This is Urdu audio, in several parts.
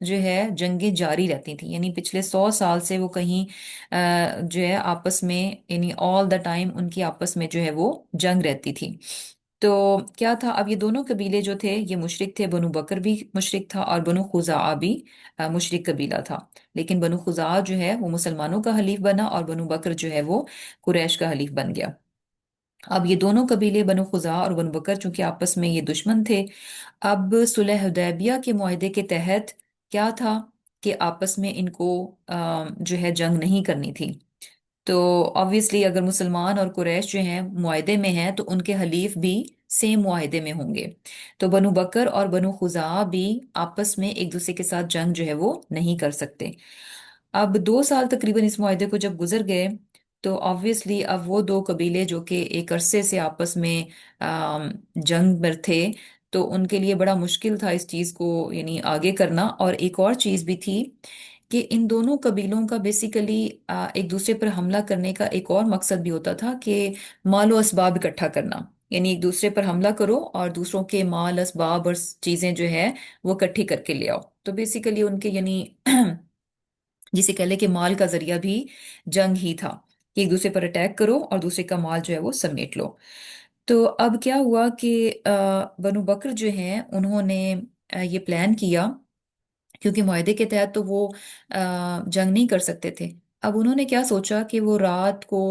جو ہے جنگیں جاری رہتی تھیں، یعنی پچھلے 100 سال سے وہ کہیں جو ہے آپس میں، یعنی آل دا ٹائم ان کی آپس میں جو ہے وہ جنگ رہتی تھی۔ تو کیا تھا، اب یہ دونوں قبیلے جو تھے یہ مشرک تھے، بنو بکر بھی مشرک تھا اور بنو خزاعہ بھی مشرک قبیلہ تھا، لیکن بنو خزاعہ جو ہے وہ مسلمانوں کا حلیف بنا اور بنو بکر جو ہے وہ قریش کا حلیف بن گیا۔ اب یہ دونوں قبیلے بنو خزاعہ اور بنو بکر چونکہ آپس میں یہ دشمن تھے، اب صلح حدیبیہ کے معاہدے کے تحت کیا تھا کہ آپس میں ان کو جو ہے جنگ نہیں کرنی تھی۔ تو آبویسلی اگر مسلمان اور قریش جو ہیں معاہدے میں ہیں تو ان کے حلیف بھی سیم معاہدے میں ہوں گے، تو بنو بکر اور بنو خزاعہ بھی آپس میں ایک دوسرے کے ساتھ جنگ جو ہے وہ نہیں کر سکتے۔ اب 2 سال تقریباً اس معاہدے کو جب گزر گئے تو آبویسلی اب وہ دو قبیلے جو کہ ایک عرصے سے آپس میں آم، جنگ میں تھے، تو ان کے لیے بڑا مشکل تھا اس چیز کو یعنی آگے کرنا۔ اور ایک اور چیز بھی تھی کہ ان دونوں قبیلوں کا بیسیکلی ایک دوسرے پر حملہ کرنے کا ایک اور مقصد بھی ہوتا تھا کہ مال و اسباب اکٹھا کرنا، یعنی ایک دوسرے پر حملہ کرو اور دوسروں کے مال اسباب اور چیزیں جو ہے وہ اکٹھی کر کے لے آؤ۔ تو بیسیکلی ان کے یعنی جسے کہہ لے کہ مال کا ذریعہ بھی جنگ ہی تھا کہ ایک دوسرے پر اٹیک کرو اور دوسرے کا مال جو ہے وہ سمیٹ لو۔ تو اب کیا ہوا کہ بنو بکر جو ہیں انہوں نے یہ پلان کیا، کیونکہ معاہدے کے تحت تو وہ جنگ نہیں کر سکتے تھے۔ اب انہوں نے کیا سوچا کہ وہ رات کو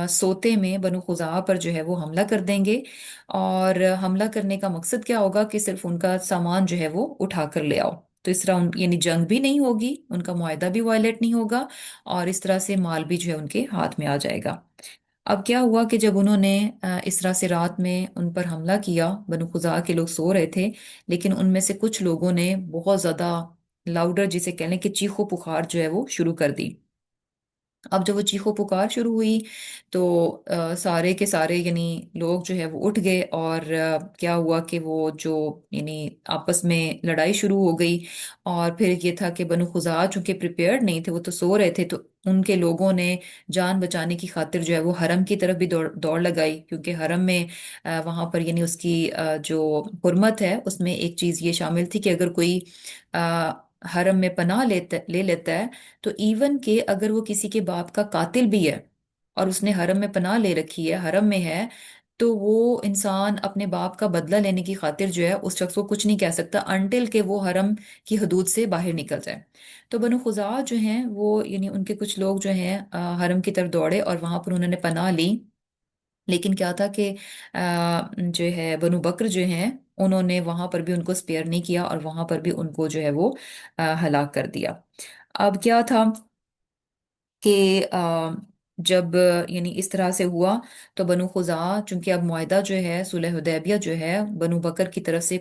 سوتے میں بنو خزاعہ پر جو ہے وہ حملہ کر دیں گے، اور حملہ کرنے کا مقصد کیا ہوگا کہ صرف ان کا سامان جو ہے وہ اٹھا کر لے آؤ، تو اس طرح یعنی جنگ بھی نہیں ہوگی، ان کا معاہدہ بھی وائلیٹ نہیں ہوگا، اور اس طرح سے مال بھی جو ہے ان کے ہاتھ میں آ جائے گا۔ اب کیا ہوا کہ جب انہوں نے اس طرح سے رات میں ان پر حملہ کیا، بنو خزاعہ کے لوگ سو رہے تھے، لیکن ان میں سے کچھ لوگوں نے بہت زیادہ لاؤڈر جسے کہہ لیں کہ چیخو پکار جو ہے وہ شروع کر دی۔ اب جب وہ چیخو پکار شروع ہوئی تو سارے کے سارے یعنی لوگ جو ہے وہ اٹھ گئے، اور کیا ہوا کہ وہ جو یعنی آپس میں لڑائی شروع ہو گئی۔ اور پھر یہ تھا کہ بنو خزاعہ چونکہ پریپیئرڈ نہیں تھے، وہ تو سو رہے تھے، تو ان کے لوگوں نے جان بچانے کی خاطر جو ہے وہ حرم کی طرف بھی دوڑ لگائی، کیونکہ حرم میں وہاں پر یعنی اس کی جو حرمت ہے اس میں ایک چیز یہ شامل تھی کہ اگر کوئی آ، حرم میں پناہ لے لیتا ہے، تو ایون کہ اگر وہ کسی کے باپ کا قاتل بھی ہے اور اس نے حرم میں پناہ لے رکھی ہے، حرم میں ہے، تو وہ انسان اپنے باپ کا بدلہ لینے کی خاطر جو ہے اس شخص کو کچھ نہیں کہہ سکتا انٹل کہ وہ حرم کی حدود سے باہر نکل جائے۔ تو بنو خزاعہ جو ہیں وہ یعنی ان کے کچھ لوگ جو ہیں حرم کی طرف دوڑے اور وہاں پر انہوں نے پناہ لی، لیکن کیا تھا کہ جو ہے بنو بکر جو ہیں انہوں نے وہاں پر بھی ان کو سپیئر نہیں کیا، اور وہاں پر بھی ان کو جو ہے وہ ہلاک کر دیا۔ اب کیا تھا کہ جب یعنی اس طرح سے ہوا تو بنو خزاعہ چونکہ اب معاہدہ جو ہے صلح حدیبیہ جو ہے بنو بکر کی طرف سے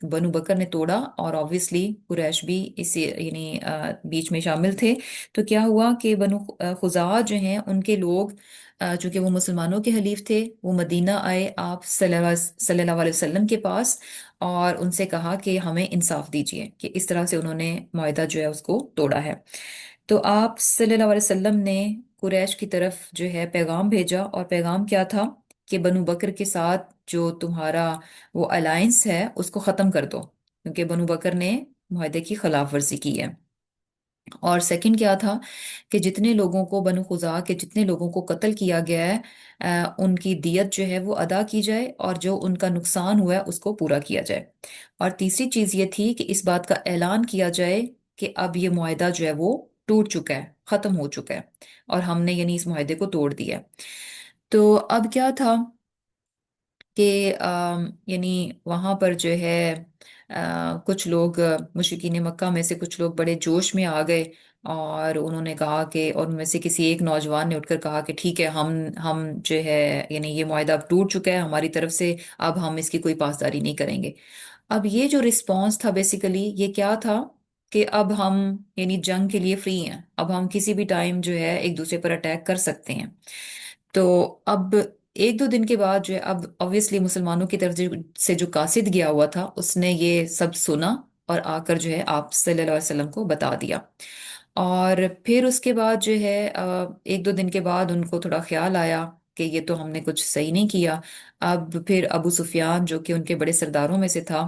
بنو بکر نے توڑا، اور آبویسلی قریش بھی اسی یعنی بیچ میں شامل تھے۔ تو کیا ہوا کہ بنو خزاعہ جو ہیں ان کے لوگ چونکہ وہ مسلمانوں کے حلیف تھے، وہ مدینہ آئے آپ صلی اللہ علیہ وسلم کے پاس، اور ان سے کہا کہ ہمیں انصاف دیجیے کہ اس طرح سے انہوں نے معاہدہ جو ہے اس کو توڑا ہے۔ تو آپ صلی اللہ علیہ وسلم نے قریش کی طرف جو ہے پیغام بھیجا، اور پیغام کیا تھا کہ بنو بکر کے ساتھ جو تمہارا وہ الائنس ہے اس کو ختم کر دو، کیونکہ بنو بکر نے معاہدے کی خلاف ورزی کی ہے۔ اور سیکنڈ کیا تھا کہ جتنے لوگوں کو بنو خزاعہ کے جتنے لوگوں کو قتل کیا گیا ہے ان کی دیت جو ہے وہ ادا کی جائے، اور جو ان کا نقصان ہوا ہے اس کو پورا کیا جائے۔ اور تیسری چیز یہ تھی کہ اس بات کا اعلان کیا جائے کہ اب یہ معاہدہ جو ہے وہ ٹوٹ چکا ہے، ختم ہو چکا ہے، اور ہم نے یعنی اس معاہدے کو توڑ دیا ہے۔ تو اب کیا تھا کہ یعنی وہاں پر جو ہے کچھ لوگ مشرکین مکہ میں سے کچھ لوگ بڑے جوش میں آ گئے، اور انہوں نے کہا کہ، اور ان میں سے کسی ایک نوجوان نے اٹھ کر کہا کہ ٹھیک ہے، ہم جو ہے یعنی یہ معاہدہ اب ٹوٹ چکا ہے ہماری طرف سے، اب ہم اس کی کوئی پاسداری نہیں کریں گے۔ اب یہ جو رسپانس تھا بیسیکلی یہ کیا تھا کہ اب ہم یعنی جنگ کے لیے فری ہیں، اب ہم کسی بھی ٹائم جو ہے ایک دوسرے پر اٹیک کر سکتے ہیں۔ تو اب 1-2 دن کے بعد جو ہے اب obviously مسلمانوں کی طرف سے جو قاصد گیا ہوا تھا اس نے یہ سب سنا، اور آ کر جو ہے آپ صلی اللہ علیہ وسلم کو بتا دیا۔ اور پھر اس کے بعد جو ہے 1-2 دن کے بعد ان کو تھوڑا خیال آیا کہ یہ تو ہم نے کچھ صحیح نہیں کیا۔ اب پھر ابو سفیان جو کہ ان کے بڑے سرداروں میں سے تھا،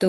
تو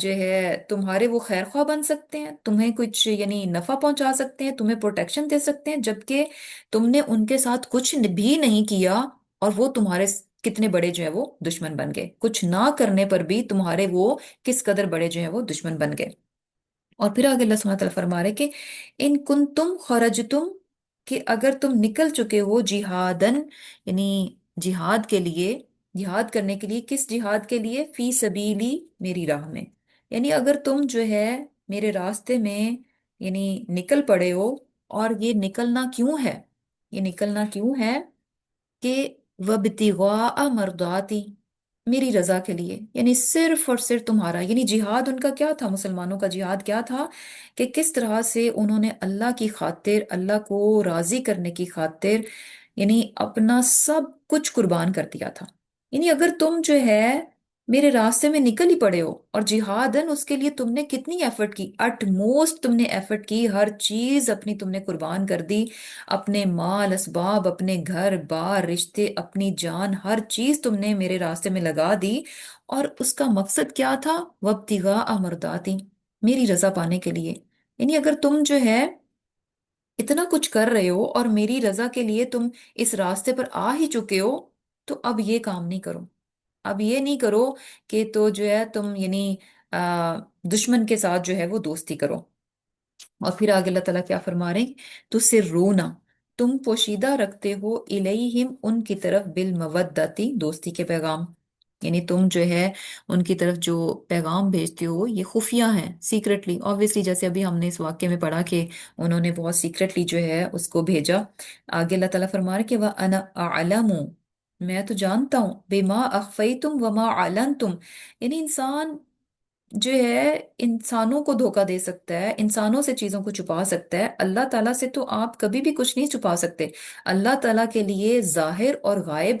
جو ہے تمہارے وہ خیر خواہ بن سکتے ہیں، تمہیں کچھ یعنی نفع پہنچا سکتے ہیں، تمہیں پروٹیکشن دے سکتے ہیں، جبکہ تم نے ان کے ساتھ کچھ بھی نہیں کیا اور وہ تمہارے کتنے بڑے جو ہے وہ دشمن بن گئے، کچھ نہ کرنے پر بھی تمہارے وہ کس قدر بڑے جو ہیں وہ دشمن بن گئے۔ اور پھر آگے اللہ سبحانہ وتعالیٰ فرما رہے کہ ان کن تم خرج تم، کہ اگر تم نکل چکے ہو جہادن، یعنی جہاد کے لیے، جہاد کرنے کے لیے، کس جہاد کے لیے؟ فی سبیلی، میری راہ میں، یعنی اگر تم جو ہے میرے راستے میں یعنی نکل پڑے ہو، اور یہ نکلنا کیوں ہے؟ یہ نکلنا کیوں ہے کہ وابتغاء مرضاتی، میری رضا کے لیے، یعنی صرف اور صرف تمہارا، یعنی جہاد ان کا کیا تھا؟ مسلمانوں کا جہاد کیا تھا؟ کہ کس طرح سے انہوں نے اللہ کی خاطر، اللہ کو راضی کرنے کی خاطر یعنی اپنا سب کچھ قربان کر دیا تھا۔ یعنی اگر تم جو ہے میرے راستے میں نکل ہی پڑے ہو، اور جہادن اس کے لیے تم نے کتنی ایفرٹ کی، اٹ موسٹ تم نے ایفرٹ کی، ہر چیز اپنی تم نے قربان کر دی، اپنے مال اسباب، اپنے گھر بار رشتے، اپنی جان، ہر چیز تم نے میرے راستے میں لگا دی، اور اس کا مقصد کیا تھا؟ وابتغاء مرضاتی، میری رضا پانے کے لیے۔ یعنی اگر تم جو ہے اتنا کچھ کر رہے ہو اور میری رضا کے لیے تم اس راستے پر آ ہی چکے ہو، تو اب یہ کام نہیں کرو، اب یہ نہیں کرو کہ تو جو ہے تم یعنی دشمن کے ساتھ جو ہے وہ دوستی کرو۔ اور پھر آگے اللہ تعالیٰ کیا فرما رہے ہیں؟ تو سر رونا، تم پوشیدہ رکھتے ہو الیہم، ان کی طرف، بالمودتی، دوستی کے پیغام، یعنی تم جو ہے ان کی طرف جو پیغام بھیجتے ہو یہ خفیہ ہیں، سیکرٹلی، obviously جیسے ابھی ہم نے اس واقعے میں پڑھا کہ انہوں نے بہت سیکرٹلی جو ہے اس کو بھیجا۔ آگے اللہ تعالیٰ فرما رہے کہ وَأَنَا أَعْلَمُ، میں تو جانتا ہوں، بِمَا أَخْفَيْتُمْ وَمَا أَعْلَنْتُمْ، یعنی انسان جو ہے انسانوں کو دھوکہ دے سکتا ہے، انسانوں سے چیزوں کو چھپا سکتا ہے، اللہ تعالیٰ سے تو آپ کبھی بھی کچھ نہیں چھپا سکتے۔ اللہ تعالیٰ کے لیے ظاہر اور غائب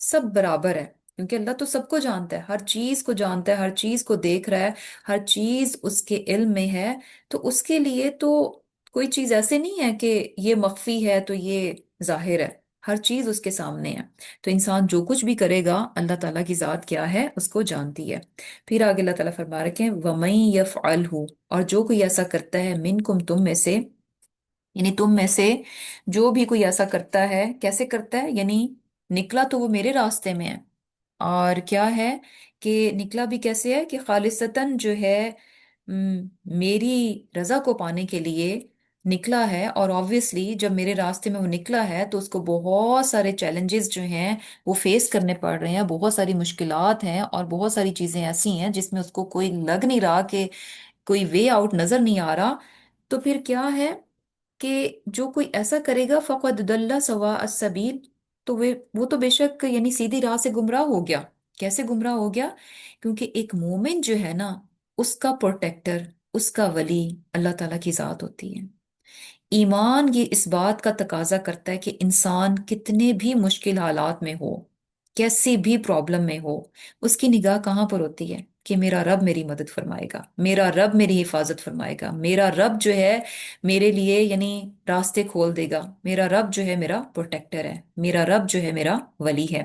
سب برابر ہے، کیونکہ اللہ تو سب کو جانتا ہے، ہر چیز کو جانتا ہے، ہر چیز کو دیکھ رہا ہے، ہر چیز اس کے علم میں ہے، تو اس کے لیے تو کوئی چیز ایسے نہیں ہے کہ یہ مخفی ہے تو یہ ظاہر ہے، ہر چیز اس کے سامنے ہے۔ تو انسان جو کچھ بھی کرے گا اللہ تعالیٰ کی ذات کیا ہے اس کو جانتی ہے۔ پھر آگے اللہ تعالیٰ فرما رکھے ہیں وَمَن يَفْعَلْهُ، اور جو کوئی ایسا کرتا ہے، منکم، تم میں سے، یعنی تم میں سے جو بھی کوئی ایسا کرتا ہے، کیسے کرتا ہے؟ یعنی نکلا تو وہ میرے راستے میں ہے، اور کیا ہے کہ نکلا بھی کیسے ہے کہ خالصتاً جو ہے میری رضا کو پانے کے لیے نکلا ہے، اور آبویسلی جب میرے راستے میں وہ نکلا ہے تو اس کو بہت سارے چیلنجز جو ہیں وہ فیس کرنے پڑ رہے ہیں، بہت ساری مشکلات ہیں، اور بہت ساری چیزیں ایسی ہیں جس میں اس کو کوئی لگ نہیں رہا کہ کوئی وے آؤٹ نظر نہیں آ رہا۔ تو پھر کیا ہے کہ جو کوئی ایسا کرے گا فقد ضل سواء السبیل، تو وہ تو بے شک یعنی سیدھی راہ سے گمراہ ہو گیا۔ کیسے گمراہ ہو گیا؟ کیونکہ ایک مومن جو ہے نا، اس کا پروٹیکٹر، اس کا ولی اللہ تعالیٰ کی ذات ہوتی ہے۔ ایمان یہ اس بات کا تقاضا کرتا ہے کہ انسان کتنے بھی مشکل حالات میں ہو، کیسی بھی پرابلم میں ہو، اس کی نگاہ کہاں پر ہوتی ہے؟ کہ میرا رب میری مدد فرمائے گا، میرا رب میری حفاظت فرمائے گا، میرا رب جو ہے میرے لیے یعنی راستے کھول دے گا، میرا رب جو ہے میرا پروٹیکٹر ہے، میرا رب جو ہے میرا ولی ہے۔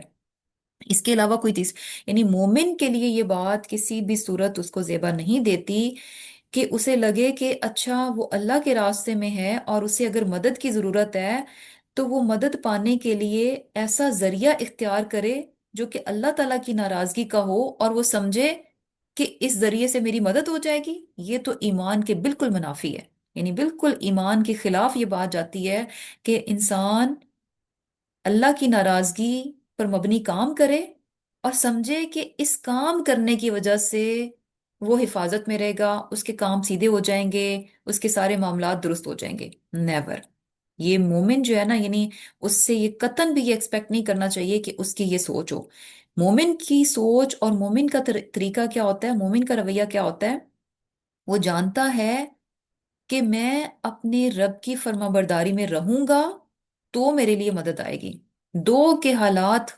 اس کے علاوہ کوئی چیز، یعنی مومن کے لیے یہ بات کسی بھی صورت اس کو زیبا نہیں دیتی کہ اسے لگے کہ اچھا وہ اللہ کے راستے میں ہے اور اسے اگر مدد کی ضرورت ہے تو وہ مدد پانے کے لیے ایسا ذریعہ اختیار کرے جو کہ اللہ تعالیٰ کی ناراضگی کا ہو، اور وہ سمجھے کہ اس ذریعے سے میری مدد ہو جائے گی۔ یہ تو ایمان کے بالکل منافی ہے، یعنی بالکل ایمان کے خلاف یہ بات جاتی ہے کہ انسان اللہ کی ناراضگی پر مبنی کام کرے اور سمجھے کہ اس کام کرنے کی وجہ سے وہ حفاظت میں رہے گا، اس کے کام سیدھے ہو جائیں گے، اس کے سارے معاملات درست ہو جائیں گے۔ نیور۔ یہ مومن جو ہے نا، یعنی اس سے یہ قطعاً بھی یہ ایکسپیکٹ نہیں کرنا چاہیے کہ اس کی یہ سوچ ہو۔ مومن کی سوچ اور مومن کا طریقہ کیا ہوتا ہے، مومن کا رویہ کیا ہوتا ہے؟ وہ جانتا ہے کہ میں اپنے رب کی فرما برداری میں رہوں گا تو میرے لیے مدد آئے گی، دو کے حالات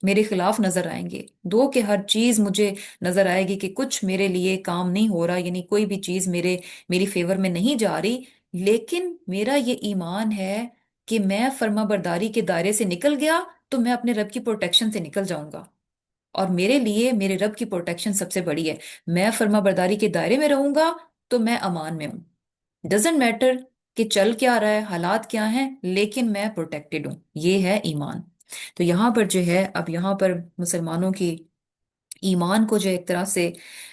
میرے خلاف نظر آئیں گے، دو کے ہر چیز مجھے نظر آئے گی کہ کچھ میرے لیے کام نہیں ہو رہا، یعنی کوئی بھی چیز میری فیور میں نہیں جا رہی، لیکن میرا یہ ایمان ہے کہ میں فرما برداری کے دائرے سے نکل گیا تو میں اپنے رب کی پروٹیکشن سے نکل جاؤں گا۔ اور میرے لیے میرے رب کی پروٹیکشن سب سے بڑی ہے. میں فرما برداری کے دائرے میں رہوں گا تو میں امان میں ہوں. ڈزنٹ میٹر کہ چل کیا رہا ہے، حالات کیا ہیں، لیکن میں پروٹیکٹڈ ہوں. یہ ہے ایمان. تو یہاں پر جو ہے، اب یہاں پر مسلمانوں کی ایمان کو جو ایک طرح سے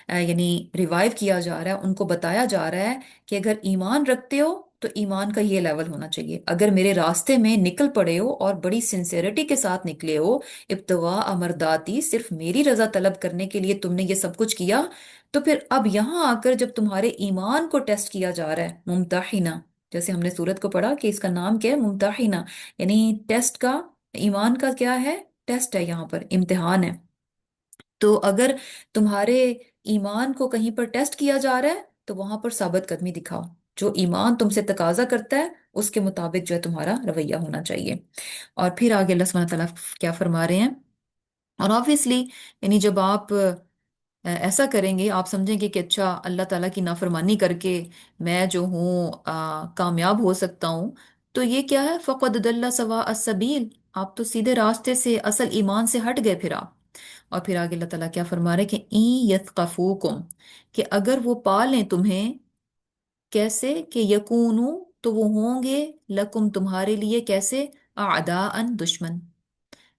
یعنی ریوائیو کیا جا رہا ہے، ان کو بتایا جا رہا ہے کہ اگر ایمان رکھتے ہو تو ایمان کا یہ لیول ہونا چاہیے. اگر میرے راستے میں نکل پڑے ہو اور بڑی سنسیئرٹی کے ساتھ نکلے ہو، ابتغاء امرداتی، صرف میری رضا طلب کرنے کے لیے تم نے یہ سب کچھ کیا، تو پھر اب یہاں آ کر جب تمہارے ایمان کو ٹیسٹ کیا جا رہا ہے، ممتحنہ، جیسے ہم نے سورت کو پڑھا کہ اس کا نام کیا ہے، ممتحنہ، یعنی ٹیسٹ کا، ایمان کا کیا ہے، ٹیسٹ ہے، یہاں پر امتحان ہے. تو اگر تمہارے ایمان کو کہیں پر ٹیسٹ کیا جا رہا ہے تو وہاں پر ثابت قدمی دکھاؤ. جو ایمان تم سے تقاضا کرتا ہے اس کے مطابق جو ہے تمہارا رویہ ہونا چاہیے. اور پھر آگے اللہ سبحانہ تعالیٰ کیا فرما رہے ہیں. اور آبویسلی یعنی جب آپ ایسا کریں گے، آپ سمجھیں گے کہ اچھا اللہ تعالیٰ کی نافرمانی کر کے میں جو ہوں کامیاب ہو سکتا ہوں، تو یہ کیا ہے، فقد ضل سواء السبیل. آپ تو سیدھے راستے سے، اصل ایمان سے ہٹ گئے پھر آپ. اور پھر آگے اللہ تعالیٰ کیا فرما رہے ہیں کہ این یثقفوکم، کہ اگر وہ پا لیں تمہیں، کیسے کہ یکونو، تو وہ ہوں گے لکم تمہارے لیے، کیسے، اعداء دشمن.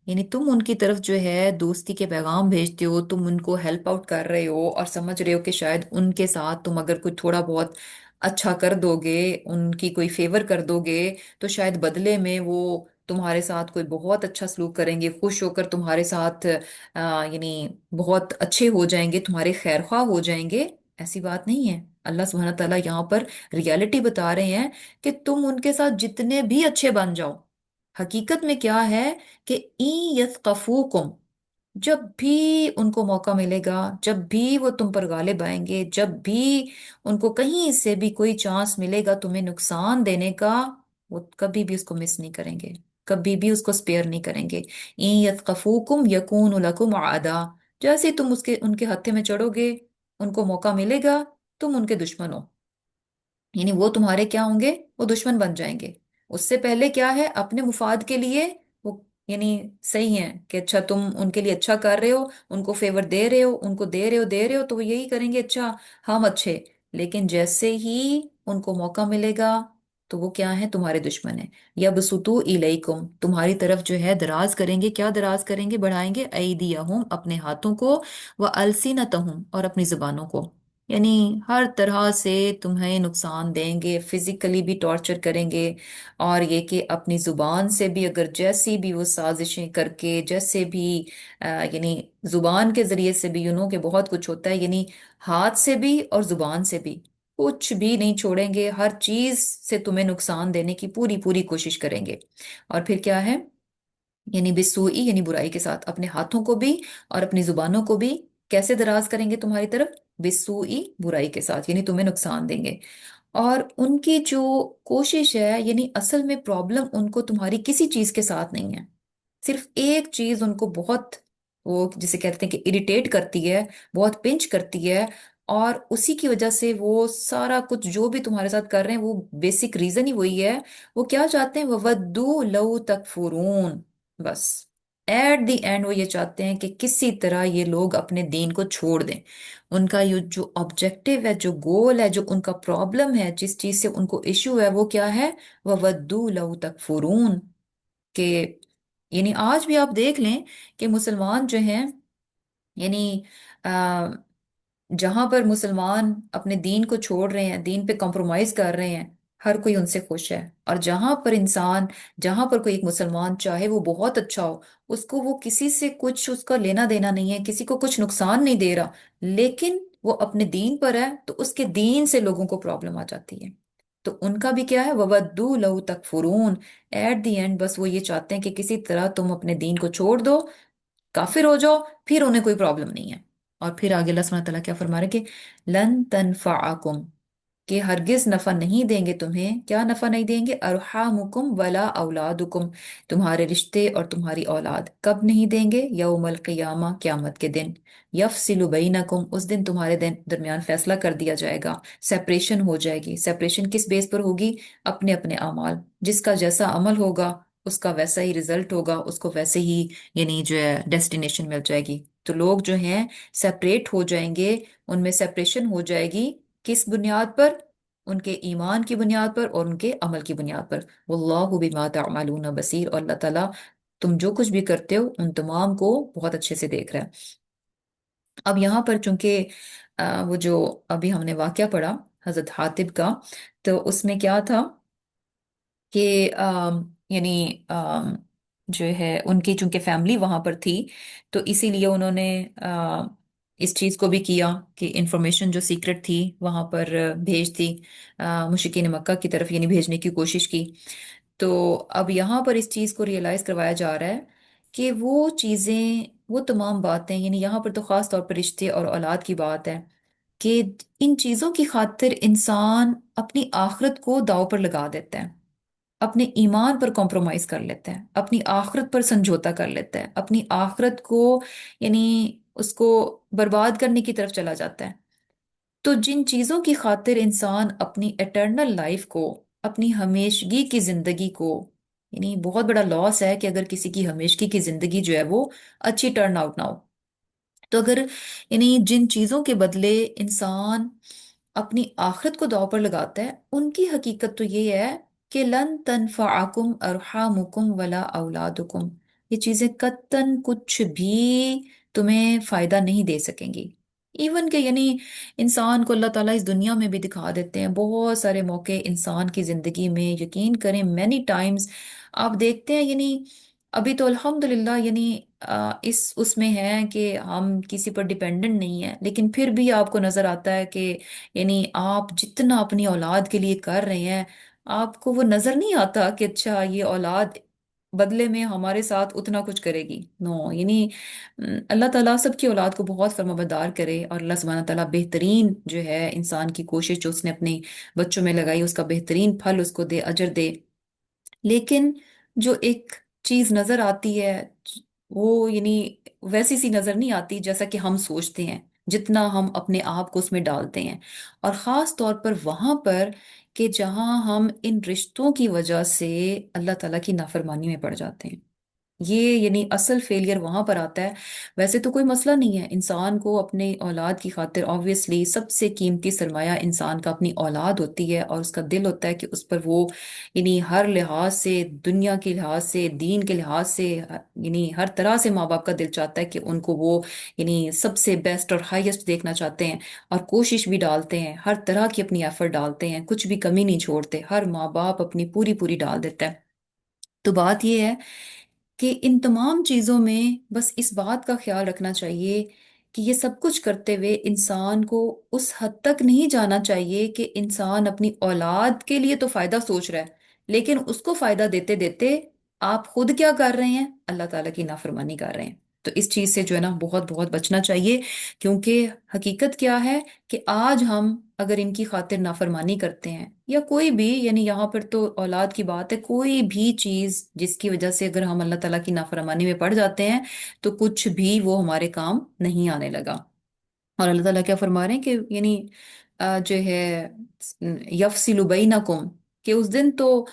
یعنی تم ان کی طرف جو ہے دوستی کے پیغام بھیجتے ہو، تم ان کو ہیلپ آؤٹ کر رہے ہو اور سمجھ رہے ہو کہ شاید ان کے ساتھ تم اگر کوئی تھوڑا بہت اچھا کر دو گے، ان کی کوئی فیور کر دو گے، تو شاید بدلے میں وہ تمہارے ساتھ کوئی بہت اچھا سلوک کریں گے، خوش ہو کر تمہارے ساتھ یعنی بہت اچھے ہو جائیں گے، تمہارے خیر خواہ ہو جائیں گے. ایسی بات نہیں ہے. اللہ سبحانہ تعالیٰ یہاں پر ریالٹی بتا رہے ہیں کہ تم ان کے ساتھ جتنے بھی اچھے بن جاؤ، حقیقت میں کیا ہے کہ این یثقفوکم، جب بھی ان کو موقع ملے گا، جب بھی وہ تم پر غالب آئیں گے، جب بھی ان کو کہیں سے بھی کوئی چانس ملے گا تمہیں نقصان دینے کا، وہ کبھی بھی اس کو مس نہیں کریں گے، کبھی بھی اس کو سپیئر نہیں کریں گے. این یثقفوکم یکون لکم اعدا، جیسے تم ان کے ہتھے میں چڑھو گے، ان کو موقع ملے گا، تم ان کے دشمن ہو. یعنی وہ تمہارے کیا ہوں گے، وہ دشمن بن جائیں گے. اس سے پہلے کیا ہے، اپنے مفاد کے لیے وہ یعنی صحیح ہے کہ اچھا تم ان کے لیے اچھا کر رہے ہو، ان کو فیور دے رہے ہو، ان کو دے رہے ہو تو وہ یہی کریں گے، اچھا ہم اچھے. لیکن جیسے ہی ان کو موقع ملے گا تو وہ کیا ہے، تمہارے دشمن ہیں. یبسطوا الیکم، تمہاری طرف جو ہے دراز کریں گے. کیا دراز کریں گے، بڑھائیں گے، ایدیہم، اپنے ہاتھوں کو، والسنتہم، اور اپنی زبانوں کو. یعنی ہر طرح سے تمہیں نقصان دیں گے، فزیکلی بھی ٹارچر کریں گے، اور یہ کہ اپنی زبان سے بھی اگر جیسی بھی وہ سازشیں کر کے، جیسے بھی یعنی زبان کے ذریعے سے بھی، کہ بہت کچھ ہوتا ہے، یعنی ہاتھ سے بھی اور زبان سے بھی کچھ بھی نہیں چھوڑیں گے، ہر چیز سے تمہیں نقصان دینے کی پوری پوری کوشش کریں گے. اور پھر کیا ہے، یعنی بسوئی، یعنی برائی کے ساتھ، اپنے ہاتھوں کو بھی اور اپنی زبانوں کو بھی کیسے دراز کریں گے تمہاری طرف، بسوئی، برائی کے ساتھ، یعنی تمہیں نقصان دیں گے. اور ان کی جو کوشش ہے، یعنی اصل میں پرابلم ان کو تمہاری کسی چیز کے ساتھ نہیں ہے. صرف ایک چیز ان کو بہت، وہ جسے کہتے ہیں کہ اریٹیٹ کرتی ہے، بہت پنچ کرتی ہے، اور اسی کی وجہ سے وہ سارا کچھ جو بھی تمہارے ساتھ کر رہے ہیں، وہ بیسک ریزن ہی وہی ہے. وہ کیا چاہتے ہیں، وَوَدُّوا لَوْ تَكْفُرُونَ، بس ایٹ دی اینڈ وہ یہ چاہتے ہیں کہ کسی طرح یہ لوگ اپنے دین کو چھوڑ دیں. ان کا یہ جو آبجیکٹو ہے، جو گول ہے، جو ان کا پرابلم ہے، جس چیز سے ان کو ایشو ہے، وہ کیا ہے، وَوَدُّوا لَوْ تَكْفُرُونَ. کہ یعنی آج بھی آپ دیکھ لیں کہ مسلمان جو ہیں، یعنی جہاں پر مسلمان اپنے دین کو چھوڑ رہے ہیں، دین پہ کمپرومائز کر رہے ہیں، ہر کوئی ان سے خوش ہے. اور جہاں پر انسان، جہاں پر کوئی ایک مسلمان، چاہے وہ بہت اچھا ہو، اس کو وہ کسی سے کچھ، اس کا لینا دینا نہیں ہے، کسی کو کچھ نقصان نہیں دے رہا، لیکن وہ اپنے دین پر ہے تو اس کے دین سے لوگوں کو پرابلم آ جاتی ہے. تو ان کا بھی کیا ہے، وَوَدُّوا لَوْ تَكْفُرُونَ، ایٹ دی اینڈ بس وہ یہ چاہتے ہیں کہ کسی طرح تم اپنے دین کو چھوڑ دو، کافر ہو جاؤ، پھر انہیں کوئی پرابلم نہیں ہے. اور پھر آگے اللہ سبحانہ تعالیٰ کیا فرما رہے کہ لن تنفعکم، کہ ہرگز نفع نہیں دیں گے تمہیں. کیا نفع نہیں دیں گے، ارحامکم ولا اولادکم، تمہارے رشتے اور تمہاری اولاد. کب نہیں دیں گے، یوم القیامہ، قیامت کے دن. یفصل بینکم، اس دن تمہارے درمیان فیصلہ کر دیا جائے گا، سیپریشن ہو جائے گی. سیپریشن کس بیس پر ہوگی، اپنے اپنے اعمال. جس کا جیسا عمل ہوگا اس کا ویسا ہی رزلٹ ہوگا، اس کو ویسے ہی یعنی جو ہے ڈیسٹینیشن مل جائے گی. تو لوگ جو ہیں سیپریٹ ہو جائیں گے، ان میں سیپریشن ہو جائے گی، کس بنیاد پر؟ ان کے ایمان کی بنیاد پر اور ان کے عمل کی بنیاد پر۔ واللہ بما تعملون بصیر، اور اللہ تعالیٰ تم جو کچھ بھی کرتے ہو ان تمام کو بہت اچھے سے دیکھ رہا ہے۔ اب یہاں پر چونکہ وہ جو ابھی ہم نے واقعہ پڑھا حضرت حاتب کا، تو اس میں کیا تھا کہ یعنی جو ہے ان کی چونکہ فیملی وہاں پر تھی، تو اسی لیے انہوں نے اس چیز کو بھی کیا کہ انفارمیشن جو سیکرٹ تھی وہاں پر بھیج دی، مشرکین مکہ کی طرف یعنی بھیجنے کی کوشش کی۔ تو اب یہاں پر اس چیز کو ریئلائز کروایا جا رہا ہے کہ وہ چیزیں، وہ تمام باتیں، یعنی یہاں پر تو خاص طور پر رشتے اور اولاد کی بات ہے، کہ ان چیزوں کی خاطر انسان اپنی آخرت کو داؤ پر لگا دیتا ہے، اپنے ایمان پر کمپرومائز کر لیتا ہے، اپنی آخرت پر سمجھوتا کر لیتا ہے، اپنی آخرت کو یعنی اس کو برباد کرنے کی طرف چلا جاتا ہے۔ تو جن چیزوں کی خاطر انسان اپنی اٹرنل لائف کو، اپنی ہمیشگی کی زندگی کو، یعنی بہت بڑا لاس ہے کہ اگر کسی کی ہمیشگی کی زندگی جو ہے وہ اچھی ٹرن آؤٹ نہ ہو، تو اگر یعنی جن چیزوں کے بدلے انسان اپنی آخرت کو داؤ پر لگاتا ہے، ان کی حقیقت تو یہ ہے کہ لن تنفعکم ارحامکم ولا اولادکم، یہ چیزیں قطعاً کچھ بھی تمہیں فائدہ نہیں دے سکیں گی۔ ایون کہ یعنی انسان کو اللہ تعالیٰ اس دنیا میں بھی دکھا دیتے ہیں بہت سارے موقع انسان کی زندگی میں، یقین کریں مینی ٹائمز آپ دیکھتے ہیں، یعنی ابھی تو الحمدللہ یعنی اس میں ہے کہ ہم کسی پر ڈیپینڈنٹ نہیں ہیں، لیکن پھر بھی آپ کو نظر آتا ہے کہ یعنی آپ جتنا اپنی اولاد کے لیے کر رہے ہیں، آپ کو وہ نظر نہیں آتا کہ اچھا یہ اولاد بدلے میں ہمارے ساتھ اتنا کچھ کرے گی۔ نو یعنی اللہ تعالیٰ سب کی اولاد کو بہت فرمانبردار کرے، اور اللہ سبحانہ تعالیٰ بہترین جو ہے انسان کی کوشش جو اس نے اپنے بچوں میں لگائی اس کا بہترین پھل اس کو دے، اجر دے۔ لیکن جو ایک چیز نظر آتی ہے وہ یعنی ویسی سی نظر نہیں آتی جیسا کہ ہم سوچتے ہیں، جتنا ہم اپنے آپ کو اس میں ڈالتے ہیں، اور خاص طور پر وہاں پر کہ جہاں ہم ان رشتوں کی وجہ سے اللہ تعالیٰ کی نافرمانی میں پڑ جاتے ہیں۔ یہ یعنی اصل فیلئر وہاں پر آتا ہے۔ ویسے تو کوئی مسئلہ نہیں ہے، انسان کو اپنے اولاد کی خاطر آبویسلی سب سے قیمتی سرمایہ انسان کا اپنی اولاد ہوتی ہے، اور اس کا دل ہوتا ہے کہ اس پر وہ یعنی ہر لحاظ سے، دنیا کے لحاظ سے، دین کے لحاظ سے، یعنی ہر طرح سے ماں باپ کا دل چاہتا ہے کہ ان کو وہ یعنی سب سے بیسٹ اور ہائیسٹ دیکھنا چاہتے ہیں، اور کوشش بھی ڈالتے ہیں، ہر طرح کی اپنی ایفرٹ ڈالتے ہیں، کچھ بھی کمی نہیں چھوڑتے، ہر ماں باپ اپنی پوری پوری ڈال دیتا ہے۔ تو بات یہ ہے کہ ان تمام چیزوں میں بس اس بات کا خیال رکھنا چاہیے کہ یہ سب کچھ کرتے ہوئے انسان کو اس حد تک نہیں جانا چاہیے کہ انسان اپنی اولاد کے لیے تو فائدہ سوچ رہا ہے، لیکن اس کو فائدہ دیتے دیتے آپ خود کیا کر رہے ہیں؟ اللہ تعالیٰ کی نافرمانی کر رہے ہیں۔ تو اس چیز سے جو ہے نا بہت بہت بچنا چاہیے، کیونکہ حقیقت کیا ہے کہ آج ہم اگر ان کی خاطر نافرمانی کرتے ہیں، یا کوئی بھی یعنی یہاں پر تو اولاد کی بات ہے، کوئی بھی چیز جس کی وجہ سے اگر ہم اللہ تعالیٰ کی نافرمانی میں پڑ جاتے ہیں تو کچھ بھی وہ ہمارے کام نہیں آنے لگا۔ اور اللہ تعالیٰ کیا فرما رہے ہیں کہ یعنی جو ہے یفصل بینکم، کہ اس دن تو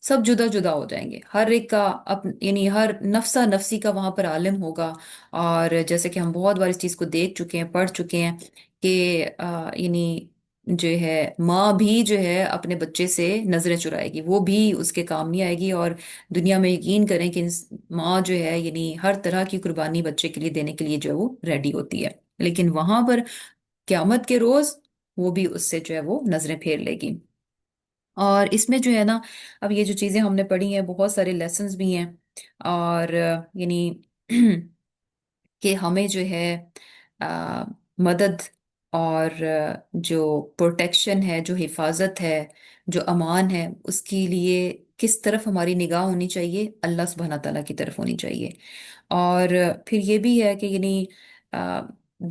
سب جدا جدا ہو جائیں گے، ہر ایک کا یعنی ہر نفسہ نفسی کا وہاں پر عالم ہوگا۔ اور جیسے کہ ہم بہت بار اس چیز کو دیکھ چکے ہیں، پڑھ چکے ہیں کہ یعنی جو ہے ماں بھی جو ہے اپنے بچے سے نظریں چرائے گی، وہ بھی اس کے کام نہیں آئے گی، اور دنیا میں یقین کریں کہ ماں جو ہے یعنی ہر طرح کی قربانی بچے کے لیے دینے کے لیے جو ہے وہ ریڈی ہوتی ہے، لیکن وہاں پر قیامت کے روز وہ بھی اس سے جو ہے وہ نظریں پھیر لے گی۔ اور اس میں جو ہے نا اب یہ جو چیزیں ہم نے پڑھی ہیں بہت سارے لیسنز بھی ہیں، اور یعنی کہ ہمیں جو ہے مدد اور جو پروٹیکشن ہے، جو حفاظت ہے، جو امان ہے، اس کے لیے کس طرف ہماری نگاہ ہونی چاہیے؟ اللہ سبحانہ تعالیٰ کی طرف ہونی چاہیے۔ اور پھر یہ بھی ہے کہ یعنی آ،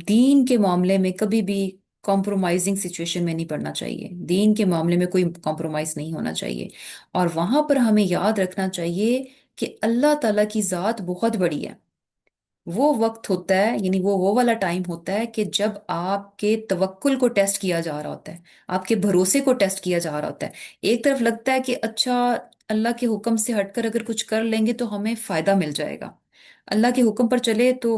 دین کے معاملے میں کبھی بھی کمپرومائزنگ سچویشن میں نہیں پڑنا چاہیے، دین کے معاملے میں کوئی کمپرومائز نہیں ہونا چاہیے، اور وہاں پر ہمیں یاد رکھنا چاہیے کہ اللہ تعالیٰ کی ذات بہت بڑی ہے۔ وہ وقت ہوتا ہے یعنی وہ والا ٹائم ہوتا ہے کہ جب آپ کے توکل کو ٹیسٹ کیا جا رہا ہوتا ہے، آپ کے بھروسے کو ٹیسٹ کیا جا رہا ہوتا ہے۔ ایک طرف لگتا ہے کہ اچھا اللہ کے حکم سے ہٹ کر اگر کچھ کر لیں گے تو ہمیں فائدہ مل جائے گا، اللہ کے حکم پر چلے تو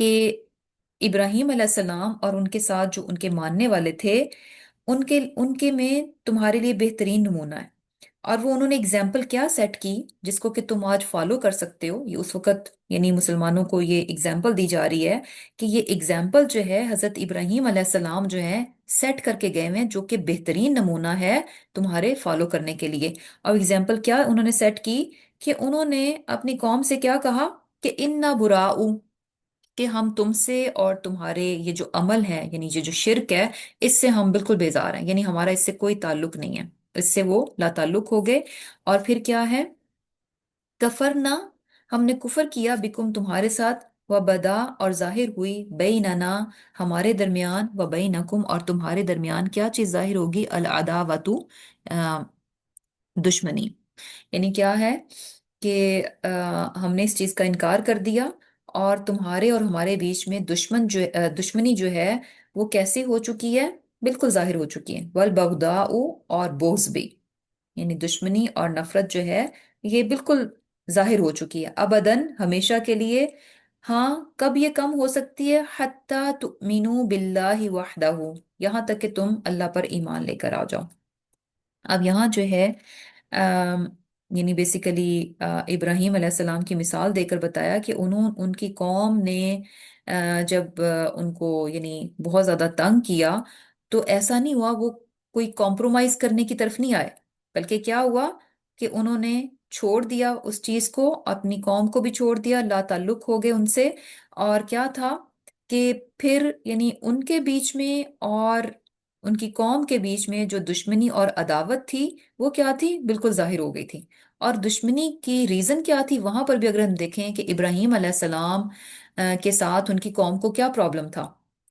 کہ ابراہیم علیہ السلام اور ان کے ساتھ جو ان کے ماننے والے تھے، ان کے میں تمہارے لیے بہترین نمونہ ہے۔ اور وہ انہوں نے اگزامپل کیا سیٹ کی جس کو کہ تم آج فالو کر سکتے ہو، یہ اس وقت یعنی مسلمانوں کو یہ اگزامپل دی جا رہی ہے کہ یہ اگزامپل جو ہے حضرت ابراہیم علیہ السلام جو ہے سیٹ کر کے گئے ہوئے ہیں، جو کہ بہترین نمونہ ہے تمہارے فالو کرنے کے لیے۔ اور اگزامپل کیا انہوں نے سیٹ کی کہ انہوں نے اپنی قوم سے کیا کہا کہ انا براؤ، کہ ہم تم سے اور تمہارے یہ جو عمل ہے یعنی یہ جو شرک ہے اس سے ہم بالکل بیزار ہیں، یعنی ہمارا اس سے کوئی تعلق نہیں ہے، اس سے وہ لا تعلق ہو گئے۔ اور پھر کیا ہے، کفرنا، ہم نے کفر کیا بکم تمہارے ساتھ، و بدا اور ظاہر ہوئی بیننا ہمارے درمیان، و بینکم اور تمہارے درمیان کیا چیز ظاہر ہوگی، العداوۃ دشمنی۔ یعنی کیا ہے کہ ہم نے اس چیز کا انکار کر دیا اور تمہارے اور ہمارے بیچ میں دشمنی جو ہے وہ کیسی ہو چکی ہے، بالکل ظاہر ہو چکی ہے، والبغضاء اور بغض بھی، یعنی دشمنی اور نفرت جو ہے یہ بالکل ظاہر ہو چکی ہے، ابداً ہمیشہ کے لیے۔ ہاں، کب یہ کم ہو سکتی ہے، حتی تؤمنوا باللہ وحدہ، یہاں تک کہ تم اللہ پر ایمان لے کر آ جاؤ۔ اب یہاں جو ہے آم، یعنی بیسیکلی ابراہیم علیہ السلام کی مثال دے کر بتایا کہ ان کی قوم نے جب ان کو یعنی بہت زیادہ تنگ کیا تو ایسا نہیں ہوا وہ کوئی کمپرومائز کرنے کی طرف نہیں آئے، بلکہ کیا ہوا کہ انہوں نے چھوڑ دیا اس چیز کو، اپنی قوم کو بھی چھوڑ دیا، لا تعلق ہو گئے ان سے۔ اور کیا تھا کہ پھر یعنی ان کے بیچ میں اور ان کی قوم کے بیچ میں جو دشمنی اور عداوت تھی وہ کیا تھی، بالکل ظاہر ہو گئی تھی۔ اور دشمنی کی ریزن کیا تھی وہاں پر بھی اگر ہم دیکھیں کہ ابراہیم علیہ السلام کے ساتھ ان کی قوم کو کیا پرابلم تھا،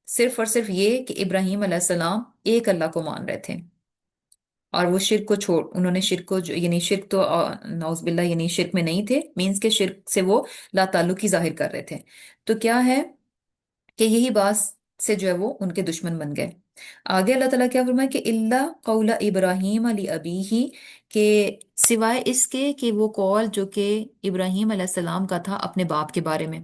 صرف اور صرف یہ کہ ابراہیم علیہ السلام ایک اللہ کو مان رہے تھے اور وہ شرک کو چھوڑ، انہوں نے شرک کو یعنی شرک تو نعوذ باللہ یعنی شرک میں نہیں تھے، مینس کے شرک سے وہ لا تعلقی ظاہر کر رہے تھے۔ تو کیا ہے کہ یہی بات سے جو ہے وہ ان کے دشمن بن گئے۔ آگے اللہ تعالیٰ کیا فرمایا کہ اللہ قول ابراہیم علی ابی ہی، کہ سوائے اس کے کہ وہ قول جو کہ ابراہیم علیہ السلام کا تھا اپنے باپ کے بارے میں،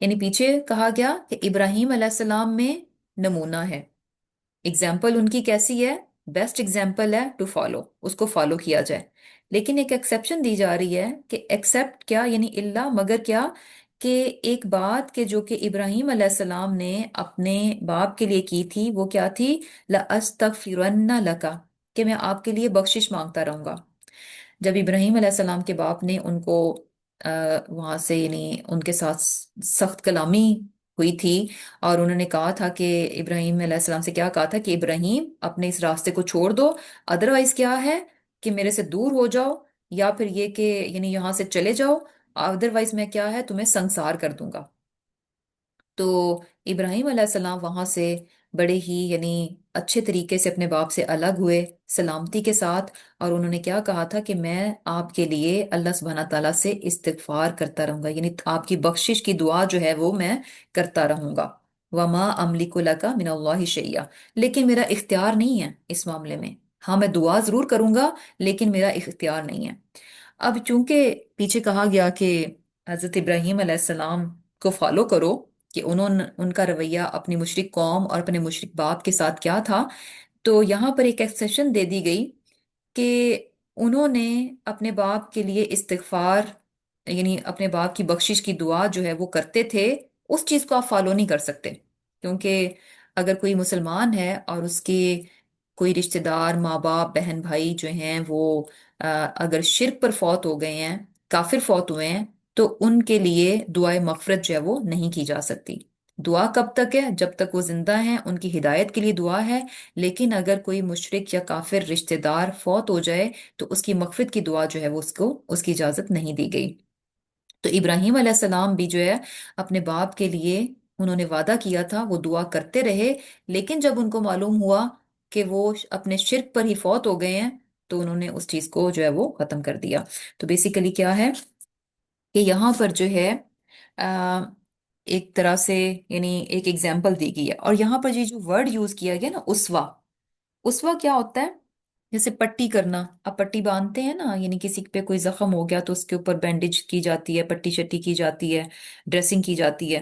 یعنی پیچھے کہا گیا کہ ابراہیم علیہ السلام میں نمونہ ہے، اگزامپل ان کی کیسی ہے، بیسٹ اگزامپل ہے ٹو فالو، اس کو فالو کیا جائے۔ لیکن ایک ایکسیپشن دی جا رہی ہے کہ ایکسیپٹ کیا، یعنی اللہ مگر کیا، کہ ایک بات کہ جو کہ ابراہیم علیہ السلام نے اپنے باپ کے لیے کی تھی وہ کیا تھی، لَأَسْتَغْفِرَنَّ لَكَ، کہ میں آپ کے لیے بخشش مانگتا رہوں گا۔ جب ابراہیم علیہ السلام کے باپ نے ان کو وہاں سے یعنی ان کے ساتھ سخت کلامی ہوئی تھی اور انہوں نے کہا تھا کہ ابراہیم علیہ السلام سے کیا کہا تھا کہ ابراہیم اپنے اس راستے کو چھوڑ دو، ادروائز کیا ہے کہ میرے سے دور ہو جاؤ، یا پھر یہ کہ یعنی یہاں سے چلے جاؤ، ادروائز میں کیا ہے تمہیں سنسار کر دوں گا۔ تو ابراہیم علیہ السلام وہاں سے بڑے ہی یعنی اچھے طریقے سے اپنے باپ سے الگ ہوئے سلامتی کے ساتھ، اور انہوں نے کیا کہا تھا کہ میں آپ کے لیے اللہ سبحانہ تعالیٰ سے استغفار کرتا رہوں گا، یعنی آپ کی بخشش کی دعا جو ہے وہ میں کرتا رہوں گا۔ وما املک لک من اللہ شیئا، لیکن میرا اختیار نہیں ہے اس معاملے میں، ہاں میں دعا ضرور کروں گا لیکن میرا اختیار نہیں ہے۔ اب چونکہ پیچھے کہا گیا کہ حضرت ابراہیم علیہ السلام کو فالو کرو، کہ ان کا رویہ اپنی مشرک قوم اور اپنے مشرک باپ کے ساتھ کیا تھا، تو یہاں پر ایک ایکسیپشن دے دی گئی کہ انہوں نے اپنے باپ کے لیے استغفار یعنی اپنے باپ کی بخشش کی دعا جو ہے وہ کرتے تھے، اس چیز کو آپ فالو نہیں کر سکتے، کیونکہ اگر کوئی مسلمان ہے اور اس کے کوئی رشتہ دار ماں باپ بہن بھائی جو ہیں وہ اگر شرک پر فوت ہو گئے ہیں، کافر فوت ہوئے ہیں، تو ان کے لیے دعائے مغفرت جو ہے وہ نہیں کی جا سکتی۔ دعا کب تک ہے، جب تک وہ زندہ ہیں ان کی ہدایت کے لیے دعا ہے، لیکن اگر کوئی مشرک یا کافر رشتہ دار فوت ہو جائے تو اس کی مغفرت کی دعا جو ہے وہ اس کو اس کی اجازت نہیں دی گئی۔ تو ابراہیم علیہ السلام بھی جو ہے اپنے باپ کے لیے انہوں نے وعدہ کیا تھا، وہ دعا کرتے رہے، لیکن جب ان کو معلوم ہوا کہ وہ اپنے شرک پر ہی فوت ہو گئے ہیں تو انہوں نے اس چیز کو جو ہے وہ ختم کر دیا۔ تو بیسیکلی کیا ہے کہ یہاں پر جو ہے آ، ایک طرح سے یعنی ایک ایگزامپل دی گئی ہے، اور یہاں پر یہ جو ورڈ یوز کیا گیا نا اسوا، اسوا کیا ہوتا ہے، جیسے پٹی کرنا، اب پٹی باندھتے ہیں نا، یعنی کسی پہ کوئی زخم ہو گیا تو اس کے اوپر بینڈیج کی جاتی ہے، پٹی شٹی کی جاتی ہے، ڈریسنگ کی جاتی ہے۔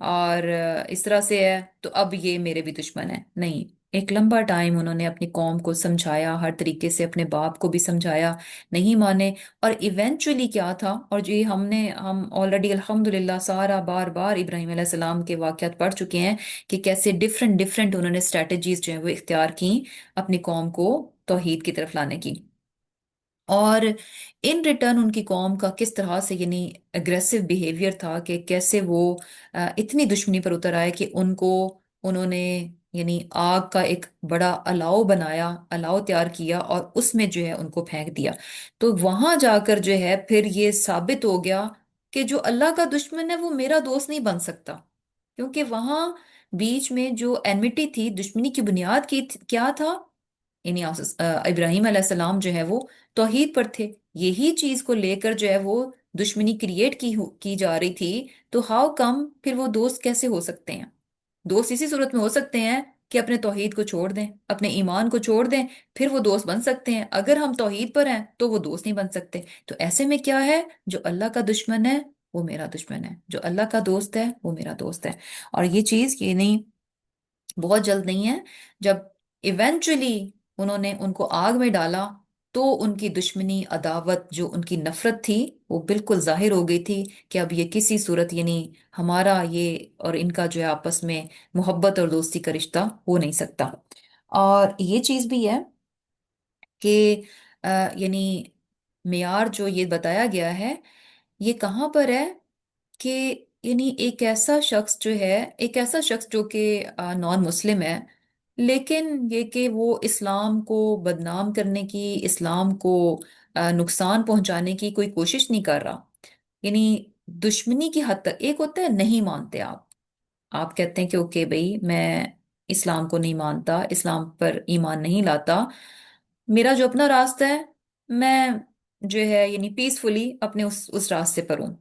اور اس طرح سے ہے تو اب یہ میرے بھی دشمن ہے، نہیں۔ ایک لمبا ٹائم انہوں نے اپنی قوم کو سمجھایا، ہر طریقے سے اپنے باپ کو بھی سمجھایا، نہیں مانے۔ اور ایونچولی کیا تھا، اور جو یہ ہم آلریڈی الحمدللہ سارا بار بار ابراہیم علیہ السلام کے واقعات پڑھ چکے ہیں کہ کیسے ڈفرینٹ ڈفرینٹ انہوں نے اسٹریٹجیز جو ہیں وہ اختیار کی اپنی قوم کو توحید کی طرف لانے کی۔ اور ان ریٹرن ان کی قوم کا کس طرح سے یعنی اگریسو بیہیویئر تھا کہ کیسے وہ اتنی دشمنی پر اتر آئے کہ انہوں نے یعنی آگ کا ایک بڑا الاؤ بنایا، الاؤ تیار کیا اور اس میں جو ہے ان کو پھینک دیا۔ تو وہاں جا کر جو ہے پھر یہ ثابت ہو گیا کہ جو اللہ کا دشمن ہے وہ میرا دوست نہیں بن سکتا، کیونکہ وہاں بیچ میں جو اینمٹی تھی، دشمنی کی بنیاد کی کیا تھا؟ یعنی ابراہیم علیہ السلام جو ہے وہ توحید پر تھے، یہی چیز کو لے کر جو ہے وہ دشمنی کریٹ کی جا رہی تھی۔ تو ہاؤ کم پھر وہ دوست کیسے ہو سکتے ہیں؟ دوست اسی صورت میں ہو سکتے ہیں کہ اپنے توحید کو چھوڑ دیں، اپنے ایمان کو چھوڑ دیں، پھر وہ دوست بن سکتے ہیں۔ اگر ہم توحید پر ہیں تو وہ دوست نہیں بن سکتے۔ تو ایسے میں کیا ہے، جو اللہ کا دشمن ہے وہ میرا دشمن ہے، جو اللہ کا دوست ہے وہ میرا دوست ہے۔ اور یہ چیز یہ نہیں، بہت جلد نہیں ہے، جب ایونچولی انہوں نے ان کو آگ میں ڈالا تو ان کی دشمنی، عداوت، جو ان کی نفرت تھی وہ بالکل ظاہر ہو گئی تھی کہ اب یہ کسی صورت یعنی ہمارا یہ اور ان کا جو ہے آپس میں محبت اور دوستی کا رشتہ ہو نہیں سکتا۔ اور یہ چیز بھی ہے کہ یعنی معیار جو یہ بتایا گیا ہے یہ کہاں پر ہے کہ یعنی ایک ایسا شخص جو کہ نان مسلم ہے، لیکن یہ کہ وہ اسلام کو بدنام کرنے کی، اسلام کو نقصان پہنچانے کی کوئی کوشش نہیں کر رہا، یعنی دشمنی کی حد تک۔ ایک ہوتا ہے نہیں مانتے آپ کہتے ہیں کہ اوکے بھائی میں اسلام کو نہیں مانتا، اسلام پر ایمان نہیں لاتا، میرا جو اپنا راستہ ہے میں جو ہے یعنی پیسفلی اپنے اس راستے پر ہوں،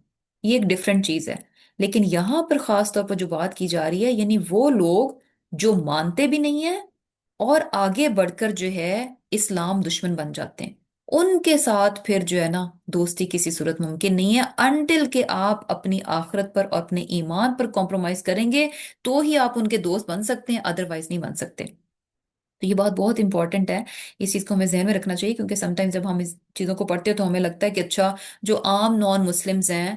یہ ایک ڈفرینٹ چیز ہے۔ لیکن یہاں پر خاص طور پر جو بات کی جا رہی ہے یعنی وہ لوگ جو مانتے بھی نہیں ہیں اور آگے بڑھ کر جو ہے اسلام دشمن بن جاتے ہیں، ان کے ساتھ پھر جو ہے نا دوستی کسی صورت ممکن نہیں ہے انٹل کہ آپ اپنی آخرت پر اور اپنے ایمان پر کمپرومائز کریں گے تو ہی آپ ان کے دوست بن سکتے ہیں، ادروائز نہیں بن سکتے۔ تو یہ بات بہت امپورٹنٹ ہے، اس چیز کو ہمیں ذہن میں رکھنا چاہیے، کیونکہ سم ٹائم جب ہم اس چیزوں کو پڑھتے ہیں تو ہمیں لگتا ہے کہ اچھا جو عام نان مسلمز ہیں،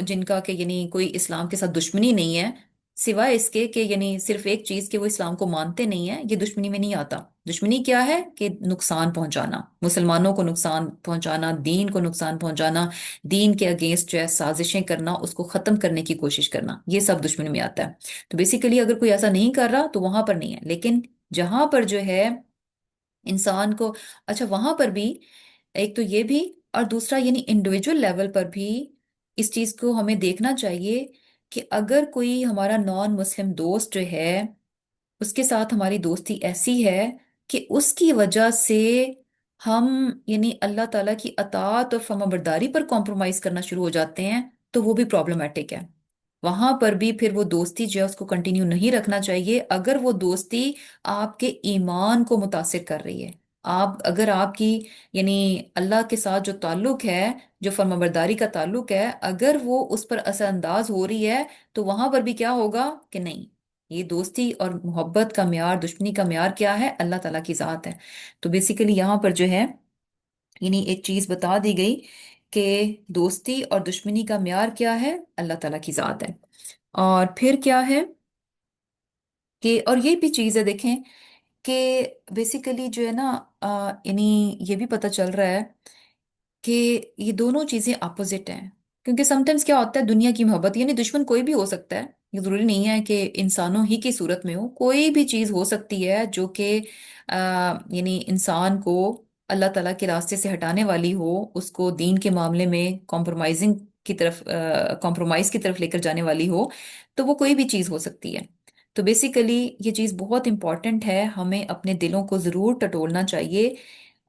جن کا کہ یعنی کوئی اسلام کے ساتھ دشمنی نہیں ہے، سوائے اس کے کہ یعنی صرف ایک چیز کہ وہ اسلام کو مانتے نہیں ہیں، یہ دشمنی میں نہیں آتا۔ دشمنی کیا ہے کہ نقصان پہنچانا، مسلمانوں کو نقصان پہنچانا، دین کو نقصان پہنچانا، دین کے اگینسٹ جو ہے سازشیں کرنا، اس کو ختم کرنے کی کوشش کرنا، یہ سب دشمنی میں آتا ہے۔ تو بیسیکلی اگر کوئی ایسا نہیں کر رہا تو وہاں پر نہیں ہے، لیکن جہاں پر جو ہے انسان کو، اچھا وہاں پر بھی ایک تو یہ بھی، اور دوسرا یعنی انڈیویجول لیول پر بھی اس چیز کو ہمیں دیکھنا چاہیے کہ اگر کوئی ہمارا نان مسلم دوست جو ہے اس کے ساتھ ہماری دوستی ایسی ہے کہ اس کی وجہ سے ہم یعنی اللہ تعالیٰ کی اطاعت اور فرما برداری پر کمپرومائز کرنا شروع ہو جاتے ہیں، تو وہ بھی پرابلمٹک ہے۔ وہاں پر بھی پھر وہ دوستی جو ہے اس کو کنٹینیو نہیں رکھنا چاہیے اگر وہ دوستی آپ کے ایمان کو متاثر کر رہی ہے۔ اگر آپ کی یعنی اللہ کے ساتھ جو تعلق ہے، جو فرمانبرداری کا تعلق ہے، اگر وہ اس پر اثر انداز ہو رہی ہے تو وہاں پر بھی کیا ہوگا کہ نہیں، یہ دوستی اور محبت کا معیار، دشمنی کا معیار کیا ہے؟ اللہ تعالیٰ کی ذات ہے۔ تو بیسیکلی یہاں پر جو ہے یعنی ایک چیز بتا دی گئی کہ دوستی اور دشمنی کا معیار کیا ہے؟ اللہ تعالیٰ کی ذات ہے۔ اور پھر کیا ہے کہ اور یہ بھی چیز ہے دیکھیں کہ بیسیکلی جو ہے نا یعنی یہ بھی پتہ چل رہا ہے کہ یہ دونوں چیزیں اپوزٹ ہیں، کیونکہ سم ٹائمز کیا ہوتا ہے دنیا کی محبت، یعنی دشمن کوئی بھی ہو سکتا ہے، یہ ضروری نہیں ہے کہ انسانوں ہی کی صورت میں ہو، کوئی بھی چیز ہو سکتی ہے جو کہ یعنی انسان کو اللہ تعالیٰ کے راستے سے ہٹانے والی ہو، اس کو دین کے معاملے میں کمپرومائز کی طرف لے کر جانے والی ہو، تو وہ کوئی بھی چیز ہو سکتی ہے۔ تو بیسیکلی یہ چیز بہت امپورٹنٹ ہے، ہمیں اپنے دلوں کو ضرور ٹٹولنا چاہیے۔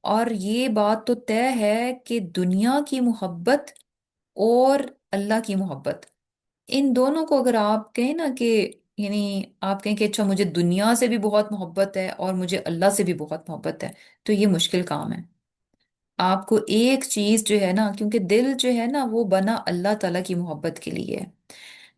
اور یہ بات تو طے ہے کہ دنیا کی محبت اور اللہ کی محبت، ان دونوں کو اگر آپ کہیں نا کہ یعنی آپ کہیں کہ اچھا مجھے دنیا سے بھی بہت محبت ہے اور مجھے اللہ سے بھی بہت محبت ہے، تو یہ مشکل کام ہے۔ آپ کو ایک چیز جو ہے نا، کیونکہ دل جو ہے نا وہ بنا اللہ تعالیٰ کی محبت کے لیے ہے،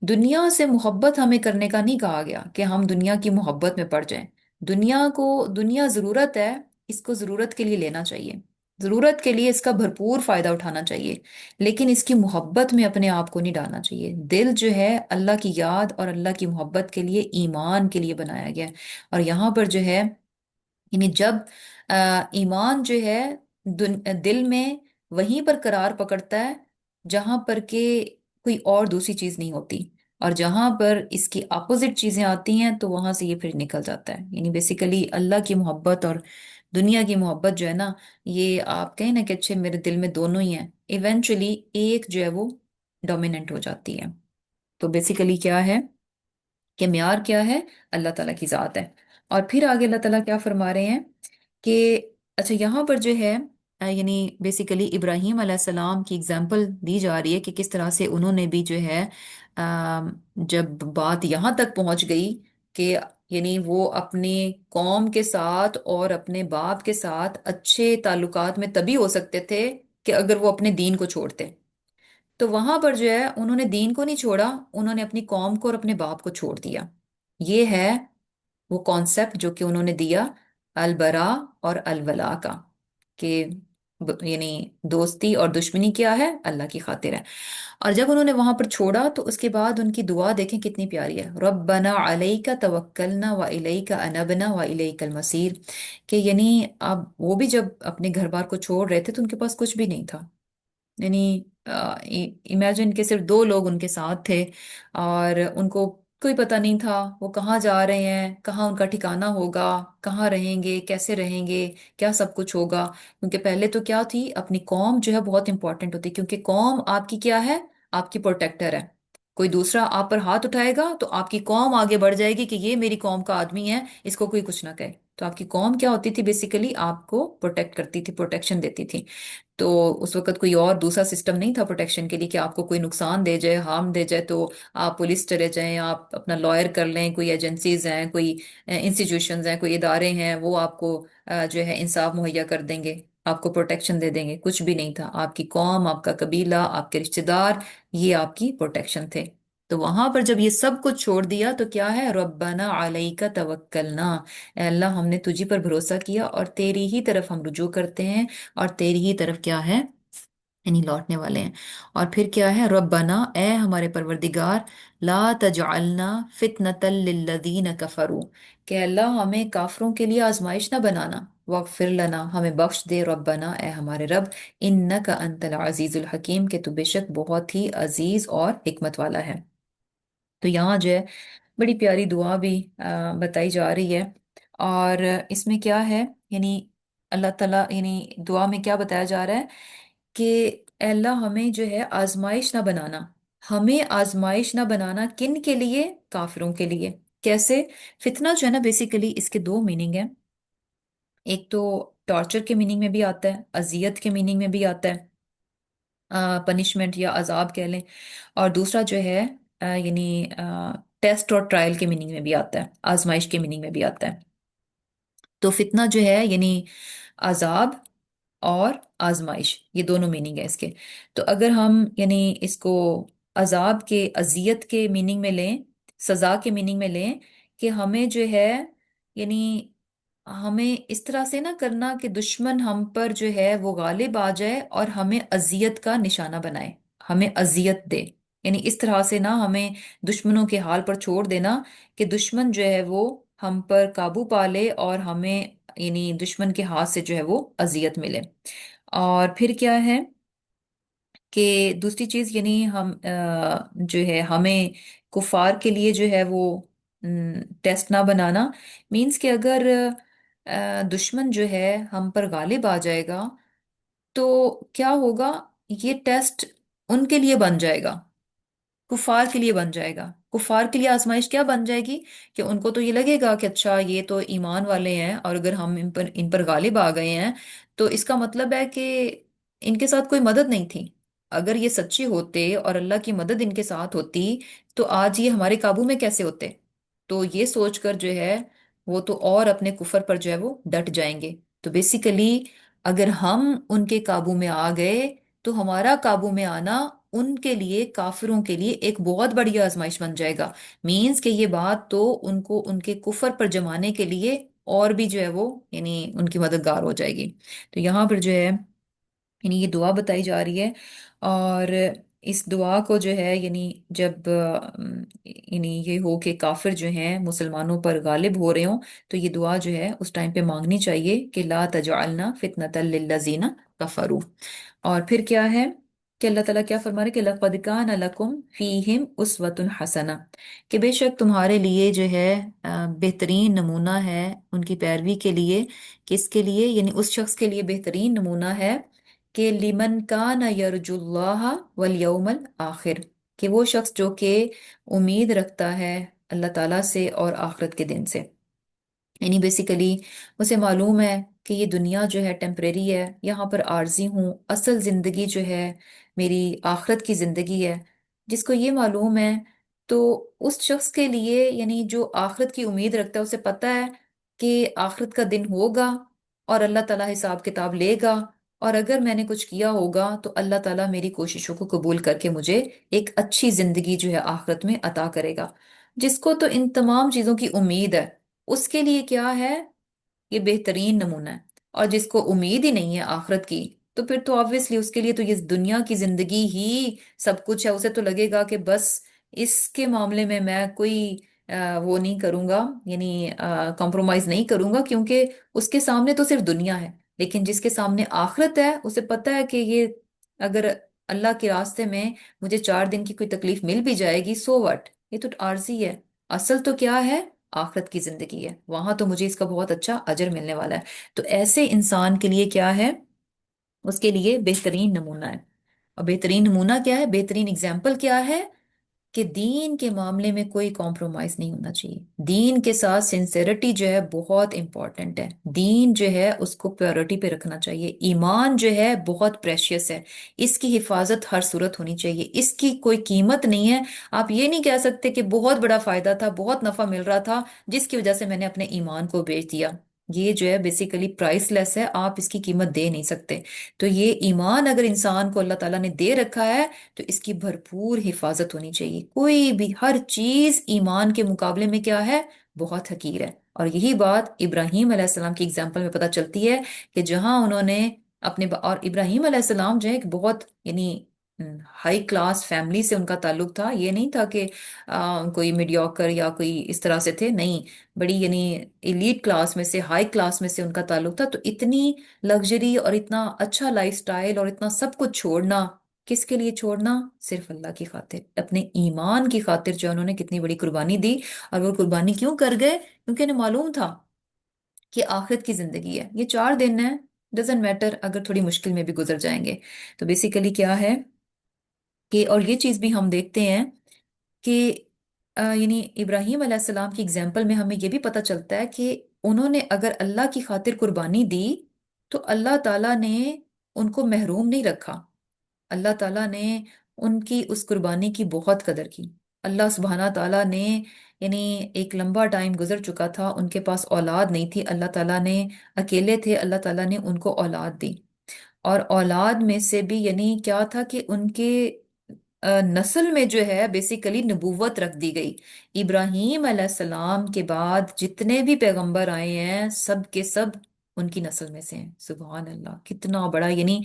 دنیا سے محبت ہمیں کرنے کا نہیں کہا گیا کہ ہم دنیا کی محبت میں پڑ جائیں۔ دنیا ضرورت ہے، اس کو ضرورت کے لیے لینا چاہیے، ضرورت کے لیے اس کا بھرپور فائدہ اٹھانا چاہیے، لیکن اس کی محبت میں اپنے آپ کو نہیں ڈالنا چاہیے۔ دل جو ہے اللہ کی یاد اور اللہ کی محبت کے لیے، ایمان کے لیے بنایا گیا ہے۔ اور یہاں پر جو ہے، یعنی جب ایمان جو ہے دل میں وہیں پر قرار پکڑتا ہے جہاں پر کہ کوئی اور دوسری چیز نہیں ہوتی، اور جہاں پر اس کی اپوزٹ چیزیں آتی ہیں تو وہاں سے یہ پھر نکل جاتا ہے۔ یعنی بیسیکلی اللہ کی محبت اور دنیا کی محبت جو ہے نا، یہ آپ کہیں نا کہ اچھے میرے دل میں دونوں ہی ہیں، ایونچولی ایک جو ہے وہ ڈومیننٹ ہو جاتی ہے۔ تو بیسیکلی کیا ہے کہ معیار کیا ہے؟ اللہ تعالیٰ کی ذات ہے۔ اور پھر آگے اللہ تعالیٰ کیا فرما رہے ہیں کہ اچھا یہاں پر جو ہے یعنی بیسیکلی ابراہیم علیہ السلام کی اگزامپل دی جا رہی ہے کہ کس طرح سے انہوں نے بھی جو ہے جب بات یہاں تک پہنچ گئی کہ یعنی وہ اپنے قوم کے ساتھ اور اپنے باپ کے ساتھ اچھے تعلقات میں تبھی ہو سکتے تھے کہ اگر وہ اپنے دین کو چھوڑتے، تو وہاں پر جو ہے انہوں نے دین کو نہیں چھوڑا، انہوں نے اپنی قوم کو اور اپنے باپ کو چھوڑ دیا۔ یہ ہے وہ کانسیپٹ جو کہ انہوں نے دیا البرا اور الولا کا، کہ یعنی دوستی اور دشمنی کیا ہے؟ اللہ کی خاطر ہے۔ اور جب انہوں نے وہاں پر چھوڑا تو اس کے بعد ان کی دعا دیکھیں کتنی پیاری ہے، ربنا علیک توکلنا و الیک انبنا و الیک المصیر، کہ یعنی اب وہ بھی جب اپنے گھر بار کو چھوڑ رہے تھے تو ان کے پاس کچھ بھی نہیں تھا، یعنی امیجن کہ صرف دو لوگ ان کے ساتھ تھے، اور ان کو کوئی پتہ نہیں تھا وہ کہاں جا رہے ہیں، کہاں ان کا ٹھکانہ ہوگا، کہاں رہیں گے، کیسے رہیں گے، کیا سب کچھ ہوگا۔ کیونکہ پہلے تو کیا تھی، اپنی قوم جو ہے بہت امپورٹنٹ ہوتی، کیونکہ قوم آپ کی کیا ہے؟ آپ کی پروٹیکٹر ہے۔ کوئی دوسرا آپ پر ہاتھ اٹھائے گا تو آپ کی قوم آگے بڑھ جائے گی کہ یہ میری قوم کا آدمی ہے، اس کو کوئی کچھ نہ کہے۔ تو آپ کی قوم کیا ہوتی تھی؟ بیسیکلی آپ کو پروٹیکٹ کرتی تھی، پروٹیکشن دیتی تھی۔ تو اس وقت کوئی اور دوسرا سسٹم نہیں تھا پروٹیکشن کے لیے کہ آپ کو کوئی نقصان دے جائے، ہارم دے جائے تو آپ پولیس چلے جائیں، آپ اپنا لائر کر لیں، کوئی ایجنسیز ہیں، کوئی انسٹیٹیوشنز ہیں، کوئی ادارے ہیں، وہ آپ کو جو ہے انصاف مہیا کر دیں گے، آپ کو پروٹیکشن دے دیں گے۔ کچھ بھی نہیں تھا، آپ کی قوم، آپ کا قبیلہ، آپ کے رشتہ دار، یہ آپ کی پروٹیکشن تھے۔ تو وہاں پر جب یہ سب کچھ چھوڑ دیا تو کیا ہے؟ ربنا علیک توکلنا، اے اللہ ہم نے تجھی پر بھروسہ کیا اور تیری ہی طرف ہم رجوع کرتے ہیں، اور تیری ہی طرف کیا ہے؟ یعنی لوٹنے والے ہیں۔ اور پھر کیا ہے؟ ربنا، اے ہمارے پروردگار، لا تجعلنا فتنة للذین کفروا، کہ اللہ ہمیں کافروں کے لیے آزمائش نہ بنانا، واغفر لنا، ہمیں بخش دے، ربنا اے ہمارے رب، انک انت العزیز الحکیم، کہ تو بے شک بہت ہی عزیز اور حکمت والا ہے۔ تو یہاں جو ہے بڑی پیاری دعا بھی بتائی جا رہی ہے، اور اس میں کیا ہے، یعنی اللہ تعالیٰ، یعنی دعا میں کیا بتایا جا رہا ہے کہ اے اللہ ہمیں جو ہے آزمائش نہ بنانا، ہمیں آزمائش نہ بنانا، کن کے لیے؟ کافروں کے لیے۔ کیسے؟ فتنہ جو ہے نا، بیسیکلی اس کے دو میننگ ہیں، ایک تو ٹارچر کے میننگ میں بھی آتا ہے، اذیت کے میننگ میں بھی آتا ہے، پنشمنٹ یا عذاب کہہ لیں، اور دوسرا جو ہے یعنی ٹیسٹ اور ٹرائل کے میننگ میں بھی آتا ہے، آزمائش کے میننگ میں بھی آتا ہے۔ تو فتنہ جو ہے یعنی عذاب اور آزمائش، یہ دونوں میننگ ہے اس کے۔ تو اگر ہم یعنی اس کو عذاب کے، اذیت کے میننگ میں لیں، سزا کے میننگ میں لیں، کہ ہمیں جو ہے یعنی ہمیں اس طرح سے نہ کرنا کہ دشمن ہم پر جو ہے وہ غالب آ جائے اور ہمیں اذیت کا نشانہ بنائے، ہمیں اذیت دے، یعنی اس طرح سے نہ ہمیں دشمنوں کے حال پر چھوڑ دینا کہ دشمن جو ہے وہ ہم پر قابو پا لے اور ہمیں یعنی دشمن کے ہاتھ سے جو ہے وہ اذیت ملے۔ اور پھر کیا ہے کہ دوسری چیز یعنی ہم جو ہے ہمیں کفار کے لیے جو ہے وہ ٹیسٹ نہ بنانا، مینس کہ اگر دشمن جو ہے ہم پر غالب آ جائے گا تو کیا ہوگا؟ یہ ٹیسٹ ان کے لیے بن جائے گا، کفار کے لیے بن جائے گا۔ کفار کے لیے آزمائش کیا بن جائے گی کہ ان کو تو یہ لگے گا کہ اچھا یہ تو ایمان والے ہیں، اور اگر ہم ان پر غالب آ گئے ہیں تو اس کا مطلب ہے کہ ان کے ساتھ کوئی مدد نہیں تھی۔ اگر یہ سچے ہوتے اور اللہ کی مدد ان کے ساتھ ہوتی تو آج یہ ہمارے قابو میں کیسے ہوتے؟ تو یہ سوچ کر جو ہے وہ تو اور اپنے کفر پر جو ہے وہ ڈٹ جائیں گے۔ تو بیسیکلی اگر ہم ان کے قابو میں آ گئے تو ہمارا قابو میں آنا ان کے لیے کافروں کے لیے ایک بہت بڑی آزمائش بن جائے گا. مینز کہ یہ بات تو ان کو ان کے کفر پر جمانے کے لیے اور بھی جو ہے وہ یعنی ان کی مددگار ہو جائے گی. تو یہاں پر جو ہے یعنی یہ دعا بتائی جا رہی ہے. اور اس دعا کو جو ہے یعنی جب یعنی یہ ہو کہ کافر جو ہیں مسلمانوں پر غالب ہو رہے ہوں تو یہ دعا جو ہے اس ٹائم پہ مانگنی چاہیے کہ لا تجعلنا فتنة للذین کفروا. اور پھر کیا ہے کہ اللہ تعالیٰ کیا فرما رہے کہ لَقَدْ كَانَ لَكُمْ فِيهِمْ أُسْوَةٌ حَسَنَةٌ، کہ بے شک تمہارے لیے جو ہے بہترین نمونہ ہے ان کی پیروی کے لیے. کس کے لیے؟ یعنی اس شخص کے لیے بہترین نمونہ ہے کہ لمن کان یرجو اللہ والیوم الآخر، کہ وہ شخص جو کہ امید رکھتا ہے اللہ تعالیٰ سے اور آخرت کے دن سے. یعنی بیسیکلی اسے معلوم ہے کہ یہ دنیا جو ہے ٹیمپریری ہے، یہاں پر عارضی ہوں، اصل زندگی جو ہے میری آخرت کی زندگی ہے. جس کو یہ معلوم ہے تو اس شخص کے لیے یعنی جو آخرت کی امید رکھتا ہے اسے پتہ ہے کہ آخرت کا دن ہوگا اور اللہ تعالیٰ حساب کتاب لے گا، اور اگر میں نے کچھ کیا ہوگا تو اللہ تعالیٰ میری کوششوں کو قبول کر کے مجھے ایک اچھی زندگی جو ہے آخرت میں عطا کرے گا. جس کو تو ان تمام چیزوں کی امید ہے اس کے لیے کیا ہے؟ یہ بہترین نمونہ ہے. اور جس کو امید ہی نہیں ہے آخرت کی تو پھر تو آبویسلی اس کے لیے تو یہ دنیا کی زندگی ہی سب کچھ ہے. اسے تو لگے گا کہ بس اس کے معاملے میں کوئی وہ نہیں کروں گا، یعنی کمپرومائز نہیں کروں گا، کیونکہ اس کے سامنے تو صرف دنیا ہے. لیکن جس کے سامنے آخرت ہے اسے پتہ ہے کہ یہ اگر اللہ کے راستے میں مجھے 4 دن کی کوئی تکلیف مل بھی جائے گی سو وٹ، یہ تو عارضی ہے. اصل تو کیا ہے؟ آخرت کی زندگی ہے، وہاں تو مجھے اس کا بہت اچھا اجر ملنے والا ہے. تو ایسے انسان کے لیے کیا ہے؟ اس کے لیے بہترین نمونہ ہے. اور بہترین نمونہ کیا ہے؟ بہترین اگزامپل کیا ہے؟ کہ دین کے معاملے میں کوئی کمپرومائز نہیں ہونا چاہیے. دین کے ساتھ سنسیریٹی جو ہے بہت امپورٹنٹ ہے. دین جو ہے اس کو پیورٹی پہ رکھنا چاہیے. ایمان جو ہے بہت پریشیس ہے، اس کی حفاظت ہر صورت ہونی چاہیے. اس کی کوئی قیمت نہیں ہے. آپ یہ نہیں کہہ سکتے کہ بہت بڑا فائدہ تھا، بہت نفع مل رہا تھا جس کی وجہ سے میں نے اپنے ایمان کو بیچ دیا. یہ جو ہے بیسیکلی پرائس لیس ہے، آپ اس کی قیمت دے نہیں سکتے. تو یہ ایمان اگر انسان کو اللہ تعالیٰ نے دے رکھا ہے تو اس کی بھرپور حفاظت ہونی چاہیے. کوئی بھی ہر چیز ایمان کے مقابلے میں کیا ہے؟ بہت حقیر ہے. اور یہی بات ابراہیم علیہ السلام کی اگزامپل میں پتہ چلتی ہے کہ جہاں انہوں نے اور ابراہیم علیہ السلام جو ہے ایک بہت یعنی ہائی کلاس فیملی سے ان کا تعلق تھا. یہ نہیں تھا کہ کوئی میڈیوکر یا کوئی اس طرح سے تھے، نہیں، بڑی یعنی ایلیٹ کلاس میں سے، ہائی کلاس میں سے ان کا تعلق تھا. تو اتنی لگژری اور اتنا اچھا لائف سٹائل اور اتنا سب کچھ چھوڑنا، کس کے لیے چھوڑنا؟ صرف اللہ کی خاطر، اپنے ایمان کی خاطر جو انہوں نے کتنی بڑی قربانی دی. اور وہ قربانی کیوں کر گئے؟ کیونکہ انہیں معلوم تھا کہ آخرت کی زندگی ہے، یہ 4 دن ہے، ڈزنٹ میٹر اگر تھوڑی مشکل میں بھی گزر جائیں گے. تو بیسیکلی کیا ہے کہ اور یہ چیز بھی ہم دیکھتے ہیں کہ یعنی ابراہیم علیہ السلام کی اگزامپل میں ہمیں یہ بھی پتہ چلتا ہے کہ انہوں نے اگر اللہ کی خاطر قربانی دی تو اللہ تعالیٰ نے ان کو محروم نہیں رکھا. اللہ تعالیٰ نے ان کی اس قربانی کی بہت قدر کی. اللہ سبحانہ تعالیٰ نے یعنی ایک لمبا ٹائم گزر چکا تھا، ان کے پاس اولاد نہیں تھی، اللہ تعالیٰ نے اکیلے تھے، اللہ تعالیٰ نے ان کو اولاد دی. اور اولاد میں سے بھی یعنی کیا تھا کہ ان کے نسل میں جو ہے بیسیکلی نبوت رکھ دی گئی. ابراہیم علیہ السلام کے بعد جتنے بھی پیغمبر آئے ہیں سب کے سب ان کی نسل میں سے ہیں. سبحان اللہ، کتنا بڑا یعنی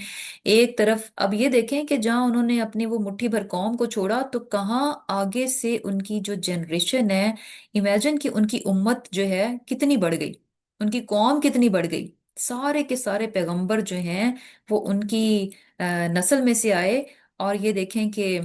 ایک طرف اب یہ دیکھیں کہ جہاں انہوں نے اپنی وہ مٹھی بھر قوم کو چھوڑا تو کہاں آگے سے ان کی جو جنریشن ہے، امیجن کہ ان کی امت جو ہے کتنی بڑھ گئی، ان کی قوم کتنی بڑھ گئی. سارے کے سارے پیغمبر جو ہیں وہ ان کی نسل میں سے آئے. اور یہ دیکھیں کہ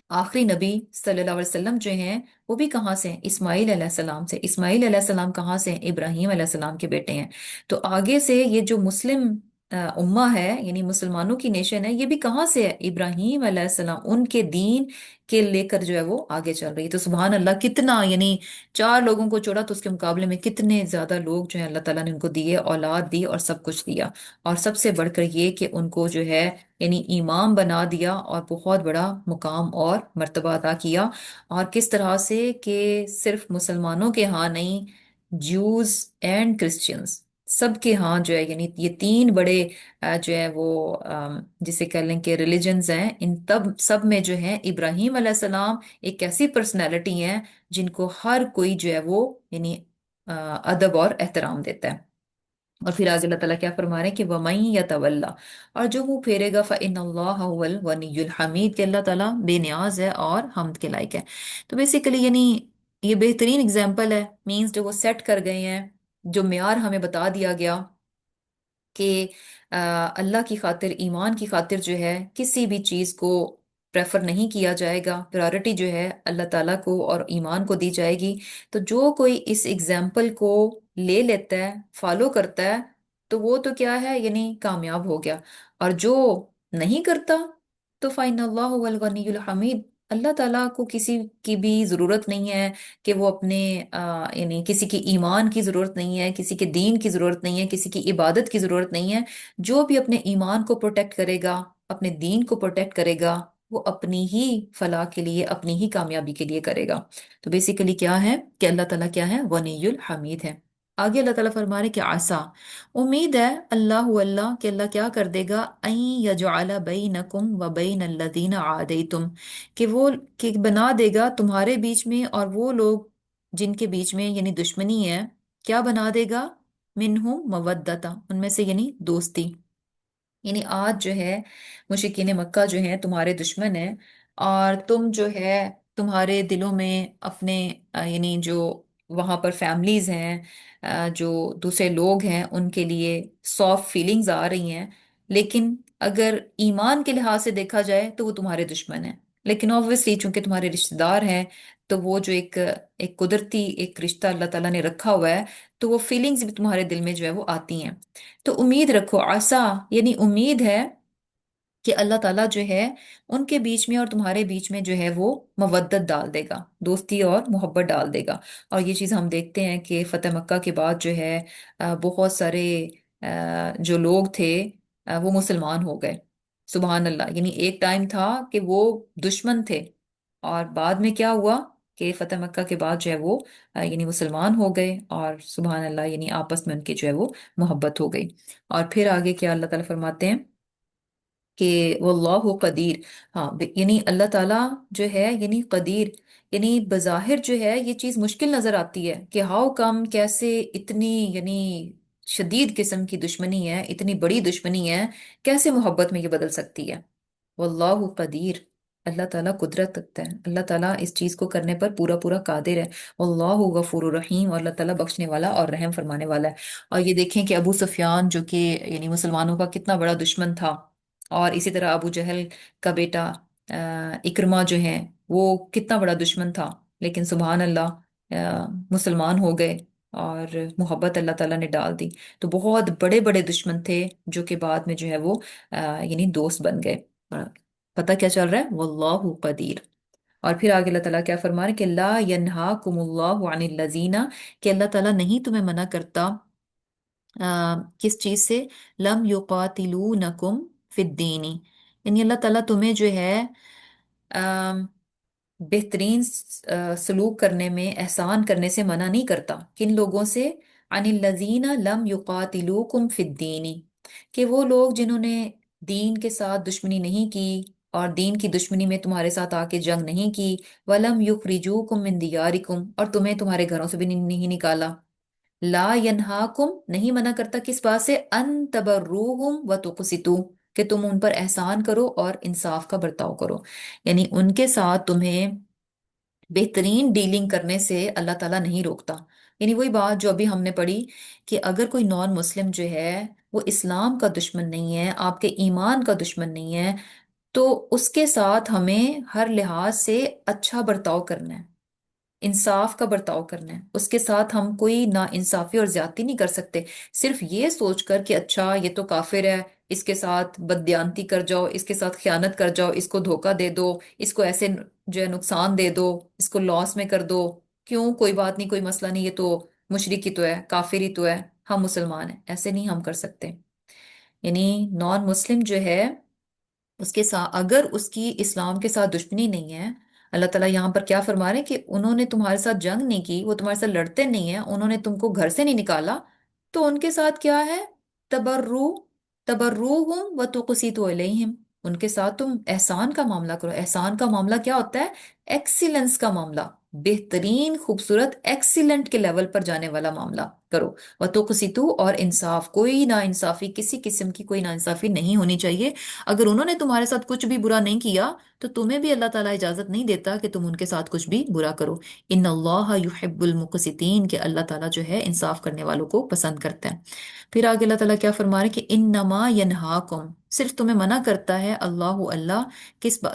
آخری نبی صلی اللہ علیہ وسلم جو ہیں وہ بھی کہاں سے ہیں؟ اسماعیل علیہ السلام سے. اسماعیل علیہ السلام کہاں سے ہیں؟ ابراہیم علیہ السلام کے بیٹے ہیں. تو آگے سے یہ جو مسلم امہ ہے یعنی مسلمانوں کی نیشن ہے، یہ بھی کہاں سے ہے؟ ابراہیم علیہ السلام ان کے دین کے لے کر جو ہے وہ آگے چل رہی. تو سبحان اللہ، کتنا یعنی 4 لوگوں کو چھوڑا تو اس کے مقابلے میں کتنے زیادہ لوگ جو ہیں اللہ تعالیٰ نے ان کو دیے، اولاد دی اور سب کچھ دیا. اور سب سے بڑھ کر یہ کہ ان کو جو ہے یعنی امام بنا دیا اور بہت بڑا مقام اور مرتبہ عطا کیا. اور کس طرح سے کہ صرف مسلمانوں کے ہاں نہیں، جوز اینڈ کرسچنز سب کے ہاں جو ہے یعنی یہ تین بڑے جو ہے وہ جسے کہہ لیں کہ ریلیجنز ہیں، ان تب سب میں جو ہے ابراہیم علیہ السلام ایک ایسی پرسنالٹی ہیں جن کو ہر کوئی جو ہے وہ یعنی ادب اور احترام دیتا ہے۔ اور پھر آگے اللہ تعالیٰ کیا فرما رہے ہیں کہ وَمَن يَتَوَلَّ، اور جو منہ پھیرے گا فَإِنَّ اللَّهَ هُوَ الْغَنِيُّ الْحَمِيدُ، کہ اللہ تعالیٰ بے نیاز ہے اور حمد کے لائق ہے۔ تو بیسیکلی یعنی یہ بہترین اگزامپل ہے، مینز جو وہ سیٹ کر گئے ہیں، جو معیار ہمیں بتا دیا گیا کہ اللہ کی خاطر، ایمان کی خاطر جو ہے کسی بھی چیز کو پریفر نہیں کیا جائے گا، پریورٹی جو ہے اللہ تعالیٰ کو اور ایمان کو دی جائے گی۔ تو جو کوئی اس اگزامپل کو لے لیتا ہے، فالو کرتا ہے، تو وہ تو کیا ہے یعنی کامیاب ہو گیا۔ اور جو نہیں کرتا تو فَإِنَّ اللَّهُ هُوَ الْغَنِيُّ الْحَمِيدُ، اللہ تعالیٰ کو کسی کی بھی ضرورت نہیں ہے کہ وہ اپنے یعنی کسی کی ایمان کی ضرورت نہیں ہے، کسی کے دین کی ضرورت نہیں ہے، کسی کی عبادت کی ضرورت نہیں ہے۔ جو بھی اپنے ایمان کو پروٹیکٹ کرے گا، اپنے دین کو پروٹیکٹ کرے گا، وہ اپنی ہی فلاح کے لیے، اپنی ہی کامیابی کے لیے کرے گا۔ تو بیسیکلی کیا ہے کہ اللہ تعالیٰ کیا ہے، غنی الحمید ہے۔ آگے اللہ تعالیٰ فرما رہے کہ آسا، امید ہے اللہ کہ اللہ کیا کر دے گا، این یجعل بینکم و بین الذین عادیتم، کہ وہ کہ بنا دے گا تمہارے بیچ میں اور وہ لوگ جن کے بیچ میں یعنی دشمنی ہے، کیا بنا دے گا، منہم مودتا، ان میں سے یعنی دوستی۔ یعنی آج جو ہے مشرکین مکہ جو ہیں تمہارے دشمن ہیں، اور تم جو ہے تمہارے دلوں میں اپنے یعنی جو وہاں پر فیملیز ہیں، جو دوسرے لوگ ہیں، ان کے لیے سافٹ فیلنگز آ رہی ہیں، لیکن اگر ایمان کے لحاظ سے دیکھا جائے تو وہ تمہارے دشمن ہیں۔ لیکن obviously چونکہ تمہارے رشتہ دار ہیں، تو وہ جو ایک قدرتی ایک رشتہ اللہ تعالیٰ نے رکھا ہوا ہے، تو وہ فیلنگز بھی تمہارے دل میں جو ہے وہ آتی ہیں۔ تو امید رکھو، آسا یعنی امید ہے کہ اللہ تعالیٰ جو ہے ان کے بیچ میں اور تمہارے بیچ میں جو ہے وہ مودت ڈال دے گا، دوستی اور محبت ڈال دے گا۔ اور یہ چیز ہم دیکھتے ہیں کہ فتح مکہ کے بعد جو ہے بہت سارے جو لوگ تھے وہ مسلمان ہو گئے، سبحان اللہ۔ یعنی ایک ٹائم تھا کہ وہ دشمن تھے، اور بعد میں کیا ہوا کہ فتح مکہ کے بعد جو ہے وہ یعنی مسلمان ہو گئے، اور سبحان اللہ یعنی آپس میں ان کی جو ہے وہ محبت ہو گئی۔ اور پھر آگے کیا اللہ تعالیٰ فرماتے ہیں کہ واللہ قدیر، ہاں یعنی اللہ تعالیٰ جو ہے یعنی قدیر، یعنی بظاہر جو ہے یہ چیز مشکل نظر آتی ہے کہ ہاؤ کم، کیسے اتنی یعنی شدید قسم کی دشمنی ہے، اتنی بڑی دشمنی ہے، کیسے محبت میں یہ بدل سکتی ہے۔ واللہ قدیر، اللہ تعالیٰ قدرت رکھتا ہے، اللہ تعالیٰ اس چیز کو کرنے پر پورا پورا قادر ہے۔ واللہ غفور الرحیم، اور اللہ تعالیٰ بخشنے والا اور رحم فرمانے والا ہے۔ اور یہ دیکھیں کہ ابو سفیان جو کہ یعنی مسلمانوں کا کتنا بڑا دشمن تھا، اور اسی طرح ابو جہل کا بیٹا اکرما جو ہے وہ کتنا بڑا دشمن تھا، لیکن سبحان اللہ مسلمان ہو گئے اور محبت اللہ تعالیٰ نے ڈال دی۔ تو بہت بڑے بڑے دشمن تھے جو کہ بعد میں جو ہے وہ یعنی دوست بن گئے۔ پتہ کیا چل رہا ہے، واللہ قدیر۔ اور پھر آگے اللہ تعالیٰ کیا فرما رہے ہیں کہ لا ینہاکم اللہ عن الذین، کہ اللہ تعالیٰ نہیں تمہیں منع کرتا کس چیز سے، لم یقاتلونکم فی الدین، یعنی اللہ تعالیٰ تمہیں جو ہے بہترین سلوک کرنے میں، احسان کرنے سے منع نہیں کرتا۔ کن لوگوں سے، عن الذین لم یقاتلوکم فی الدین، کہ وہ لوگ جنہوں نے دین کے ساتھ دشمنی نہیں کی اور دین کی دشمنی میں تمہارے ساتھ آ کے جنگ نہیں کی، ولم یخرجوکم من دیارکم، اور تمہیں تمہارے گھروں سے بھی نہیں نکالا۔ لا ینہاکم نہیں منع کرتا کس بات سے، ان تبروہم وتقسطوا، کہ تم ان پر احسان کرو اور انصاف کا برتاؤ کرو۔ یعنی ان کے ساتھ تمہیں بہترین ڈیلنگ کرنے سے اللہ تعالیٰ نہیں روکتا۔ یعنی وہی بات جو ابھی ہم نے پڑھی کہ اگر کوئی نان مسلم جو ہے وہ اسلام کا دشمن نہیں ہے، آپ کے ایمان کا دشمن نہیں ہے، تو اس کے ساتھ ہمیں ہر لحاظ سے اچھا برتاؤ کرنا ہے، انصاف کا برتاؤ کرنا ہے۔ اس کے ساتھ ہم کوئی نا انصافی اور زیادتی نہیں کر سکتے، صرف یہ سوچ کر کہ اچھا یہ تو کافر ہے، اس کے ساتھ بددیانتی کر جاؤ، اس کے ساتھ خیانت کر جاؤ، اس کو دھوکہ دے دو، اس کو ایسے جو ہے نقصان دے دو، اس کو لاس میں کر دو، کیوں، کوئی بات نہیں، کوئی مسئلہ نہیں، یہ تو مشرک ہی تو ہے، کافر ہی تو ہے، ہم مسلمان ہیں، ایسے نہیں ہم کر سکتے۔ یعنی نان مسلم جو ہے اس کے ساتھ اگر اس کی اسلام کے ساتھ دشمنی نہیں ہے، اللہ تعالیٰ یہاں پر کیا فرما رہے ہیں کہ انہوں نے تمہارے ساتھ جنگ نہیں کی، وہ تمہارے ساتھ لڑتے نہیں ہیں، انہوں نے تم کو گھر سے نہیں نکالا، تو ان کے ساتھ کیا ہے؟ تبرو تبروہم و تقسطوا الیہم، ان کے ساتھ تم احسان کا معاملہ کرو۔ احسان کا معاملہ کیا ہوتا ہے؟ ایکسیلنس کا معاملہ، بہترین خوبصورت ایکسیلنٹ کے لیول پر جانے والا معاملہ کرو۔ و تقسطوا، اور انصاف، کوئی نا انصافی، کسی قسم کی کوئی نا انصافی نہیں ہونی چاہیے۔ اگر انہوں نے تمہارے ساتھ کچھ بھی برا نہیں کیا تو تمہیں بھی اللہ تعالیٰ اجازت نہیں دیتا کہ تم ان کے ساتھ کچھ بھی برا کرو۔ ان اللہ یحب المقسطین، کہ اللہ تعالیٰ جو ہے انصاف کرنے والوں کو پسند کرتا ہے۔ پھر آگے اللہ تعالیٰ کیا فرما رہے ہیں کہ انما ینہاکم، صرف تمہیں منع کرتا ہے اللہ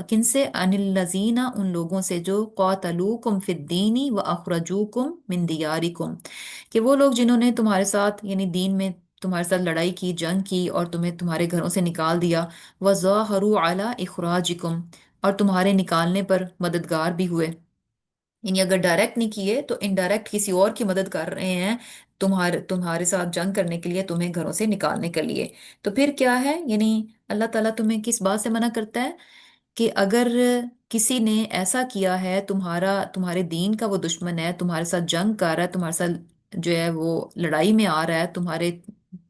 کن سے؟ ان الذین، ان لوگوں سے جو قاتلوکم فی الدین و اخرجوکم من دیارکم، کہ وہ لوگ جنہوں نے تمہارے ساتھ یعنی دین میں تمہارے ساتھ لڑائی کی، جنگ کی، اور تمہیں تمہارے گھروں سے نکال دیا، وظاہروا علی اخراجکم، اور تمہارے نکالنے پر مددگار بھی ہوئے، یعنی اگر ڈائریکٹ نہیں کیے تو انڈائریکٹ کسی اور کی مدد کر رہے ہیں تمہارے ساتھ جنگ کرنے کے لیے، تمہیں گھروں سے نکالنے کے لیے۔ تو پھر کیا ہے؟ یعنی اللہ تعالیٰ تمہیں کس بات سے منع کرتا ہے؟ کہ اگر کسی نے ایسا کیا ہے، تمہارے دین کا وہ دشمن ہے، تمہارے ساتھ جنگ کر رہا ہے، تمہارے ساتھ جو ہے وہ لڑائی میں آ رہا ہے،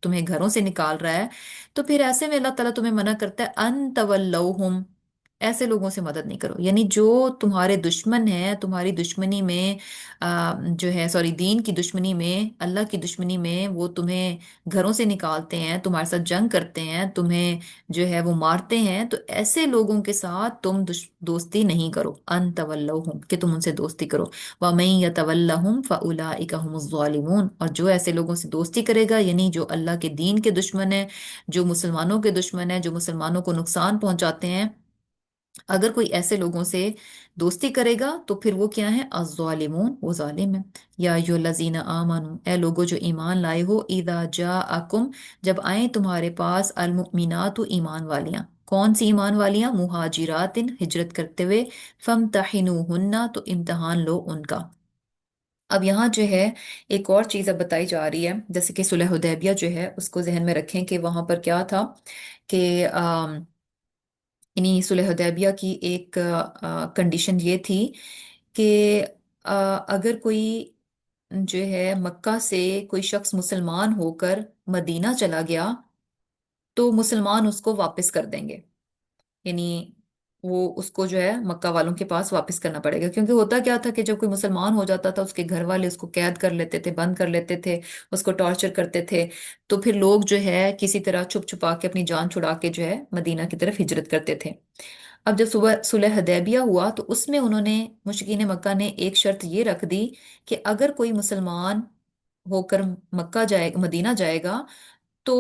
تمہیں گھروں سے نکال رہا ہے، تو پھر ایسے میں اللہ تعالیٰ تمہیں منع کرتا ہے ان تولوہم، ایسے لوگوں سے مدد نہیں کرو۔ یعنی جو تمہارے دشمن ہیں، تمہاری دشمنی میں جو ہے سوری دین کی دشمنی میں، اللہ کی دشمنی میں وہ تمہیں گھروں سے نکالتے ہیں، تمہارے ساتھ جنگ کرتے ہیں، تمہیں جو ہے وہ مارتے ہیں، تو ایسے لوگوں کے ساتھ تم دوستی نہیں کرو، ان تولوہم، کہ تم ان سے دوستی کرو۔ وَمَن يَتَوَلَّهُمْ فَأُولَٰئِكَ هُمُ الظَّالِمُونَ، اور جو ایسے لوگوں سے دوستی کرے گا، یعنی جو اللہ کے دین کے دشمن ہے، جو مسلمانوں کے دشمن ہے، جو مسلمانوں کو نقصان پہنچاتے ہیں، اگر کوئی ایسے لوگوں سے دوستی کرے گا تو پھر وہ کیا ہے؟ الظالمون، وہ ظالم ہے۔ یا ایھا الذین آمنو، اے لوگو جو ایمان لائے ہو، اذا جاءکم، جب آئیں تمہارے پاس، المؤمنات، ایمان والیاں، کون سی ایمان والیاں؟ مہاجرات، ہجرت کرتے ہوئے، فامتحنوہن، تو امتحان لو ان کا۔ اب یہاں جو ہے ایک اور چیز اب بتائی جا رہی ہے، جیسے کہ صلح حدیبیہ جو ہے اس کو ذہن میں رکھیں کہ وہاں پر کیا تھا کہ یعنی صلح حدیبیہ کی ایک کنڈیشن یہ تھی کہ اگر کوئی جو ہے مکہ سے کوئی شخص مسلمان ہو کر مدینہ چلا گیا تو مسلمان اس کو واپس کر دیں گے، یعنی وہ اس کو جو ہے مکہ والوں کے پاس واپس کرنا پڑے گا، کیونکہ ہوتا کیا تھا کہ جب کوئی مسلمان ہو جاتا تھا اس کے گھر والے اس کو قید کر لیتے تھے، بند کر لیتے تھے، اس کو ٹارچر کرتے تھے، تو پھر لوگ جو ہے کسی طرح چھپ چھپا کے اپنی جان چھڑا کے جو ہے مدینہ کی طرف ہجرت کرتے تھے۔ اب جب صبح صلح حدیبیہ ہوا تو اس میں انہوں نے مشرکین مکہ نے ایک شرط یہ رکھ دی کہ اگر کوئی مسلمان ہو کر مکہ جائے مدینہ جائے گا تو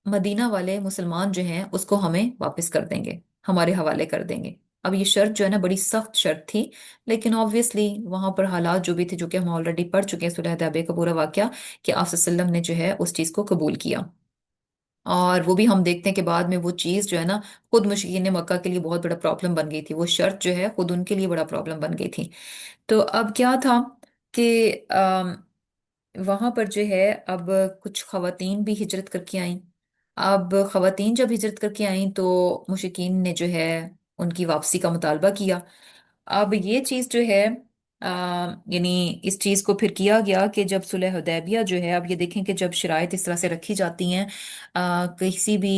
مدینہ والے مسلمان جو ہیں اس کو ہمیں واپس کر دیں گے، ہمارے حوالے کر دیں گے۔ اب یہ شرط جو ہے نا بڑی سخت شرط تھی، لیکن آبویسلی وہاں پر حالات جو بھی تھے، جو کہ ہم آلریڈی پڑھ چکے ہیں صلح حدیبیہ کا پورا واقعہ، کہ آپ صلی اللہ علیہ وسلم نے جو ہے اس چیز کو قبول کیا، اور وہ بھی ہم دیکھتے ہیں کہ بعد میں وہ چیز جو ہے نا خود مشرکین مکہ کے لیے بہت بڑا پرابلم بن گئی تھی، وہ شرط جو ہے خود ان کے لیے بڑا پرابلم بن گئی تھی۔ تو اب کیا تھا کہ وہاں پر جو ہے اب کچھ خواتین بھی ہجرت کر کے آئیں۔ اب خواتین جب ہجرت کر کے آئیں تو مشرکین نے جو ہے ان کی واپسی کا مطالبہ کیا۔ اب یہ چیز جو ہے یعنی اس چیز کو پھر کیا گیا کہ جب صلح حدیبیہ جو ہے، اب یہ دیکھیں کہ جب شرائط اس طرح سے رکھی جاتی ہیں، کسی بھی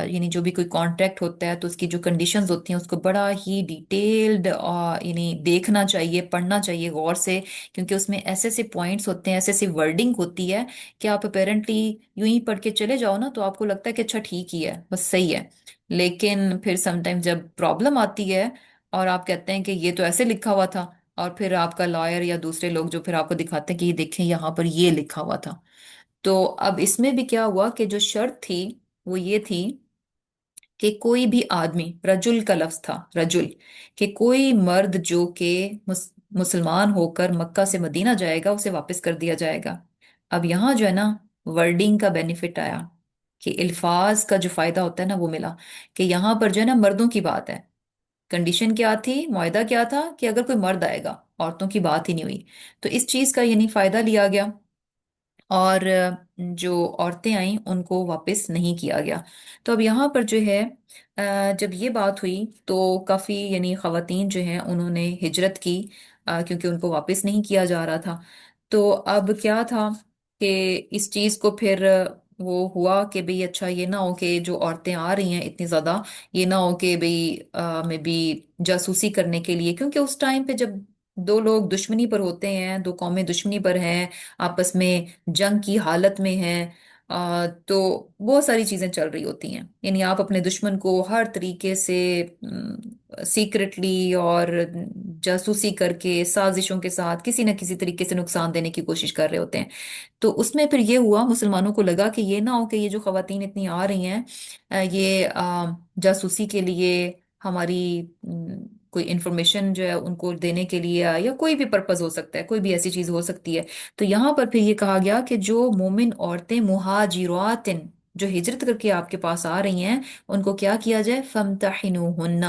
یعنی جو بھی کوئی کانٹریکٹ ہوتا ہے تو اس کی جو کنڈیشنز ہوتی ہیں اس کو بڑا ہی ڈیٹیلڈ یعنی دیکھنا چاہیے، پڑھنا چاہیے غور سے، کیونکہ اس میں ایسے ایسے پوائنٹس ہوتے ہیں، ایسے ایسی ورڈنگ ہوتی ہے کہ آپ اپیرنٹلی یوں ہی پڑھ کے چلے جاؤ نا تو آپ کو لگتا ہے کہ اچھا ٹھیک ہی ہے، بس صحیح ہے، لیکن پھر سم ٹائم جب پرابلم آتی ہے اور آپ کہتے ہیں کہ یہ تو ایسے لکھا ہوا تھا، اور پھر آپ کا لائر یا دوسرے لوگ جو پھر آپ کو دکھاتے ہیں کہ یہ دیکھیں یہاں پر یہ لکھا ہوا تھا۔ تو اب اس میں بھی کیا ہوا کہ جو شرط تھی وہ یہ تھی کہ کوئی بھی آدمی، رجل کا لفظ تھا، رجل، کہ کوئی مرد جو کہ مسلمان ہو کر مکہ سے مدینہ جائے گا اسے واپس کر دیا جائے گا۔ اب یہاں جو ہے نا ورڈنگ کا بینیفٹ آیا، کہ الفاظ کا جو فائدہ ہوتا ہے نا وہ ملا، کہ یہاں پر جو ہے نا مردوں کی بات ہے، کنڈیشن کیا تھی، معاہدہ کیا تھا کہ اگر کوئی مرد آئے گا، عورتوں کی بات ہی نہیں ہوئی، تو اس چیز کا یعنی فائدہ لیا گیا، اور جو عورتیں آئیں ان کو واپس نہیں کیا گیا۔ تو اب یہاں پر جو ہے جب یہ بات ہوئی تو کافی یعنی خواتین جو ہیں انہوں نے ہجرت کی، کیونکہ ان کو واپس نہیں کیا جا رہا تھا۔ تو اب کیا تھا کہ اس چیز کو پھر وہ ہوا کہ بھئی اچھا یہ نہ ہو کہ جو عورتیں آ رہی ہیں اتنی زیادہ، یہ نہ ہو کہ بھئی میں بھی جاسوسی کرنے کے لیے، کیونکہ اس ٹائم پہ جب دو لوگ دشمنی پر ہوتے ہیں، دو قومیں دشمنی پر ہیں، آپس میں جنگ کی حالت میں ہیں، تو بہت ساری چیزیں چل رہی ہوتی ہیں، یعنی آپ اپنے دشمن کو ہر طریقے سے سیکرٹلی اور جاسوسی کر کے سازشوں کے ساتھ کسی نہ کسی طریقے سے نقصان دینے کی کوشش کر رہے ہوتے ہیں۔ تو اس میں پھر یہ ہوا، مسلمانوں کو لگا کہ یہ نہ ہو کہ یہ جو خواتین اتنی آ رہی ہیں یہ جاسوسی کے لیے ہماری کوئی انفارمیشن جو ہے ان کو دینے کے لیے، یا کوئی بھی پرپز ہو سکتا ہے، کوئی بھی ایسی چیز ہو سکتی ہے۔ تو یہاں پر پھر یہ کہا گیا کہ جو مومن عورتیں مہاجرات جو ہجرت کر کے آپ کے پاس آ رہی ہیں، ان کو کیا کیا جائے، فامتحنوہن،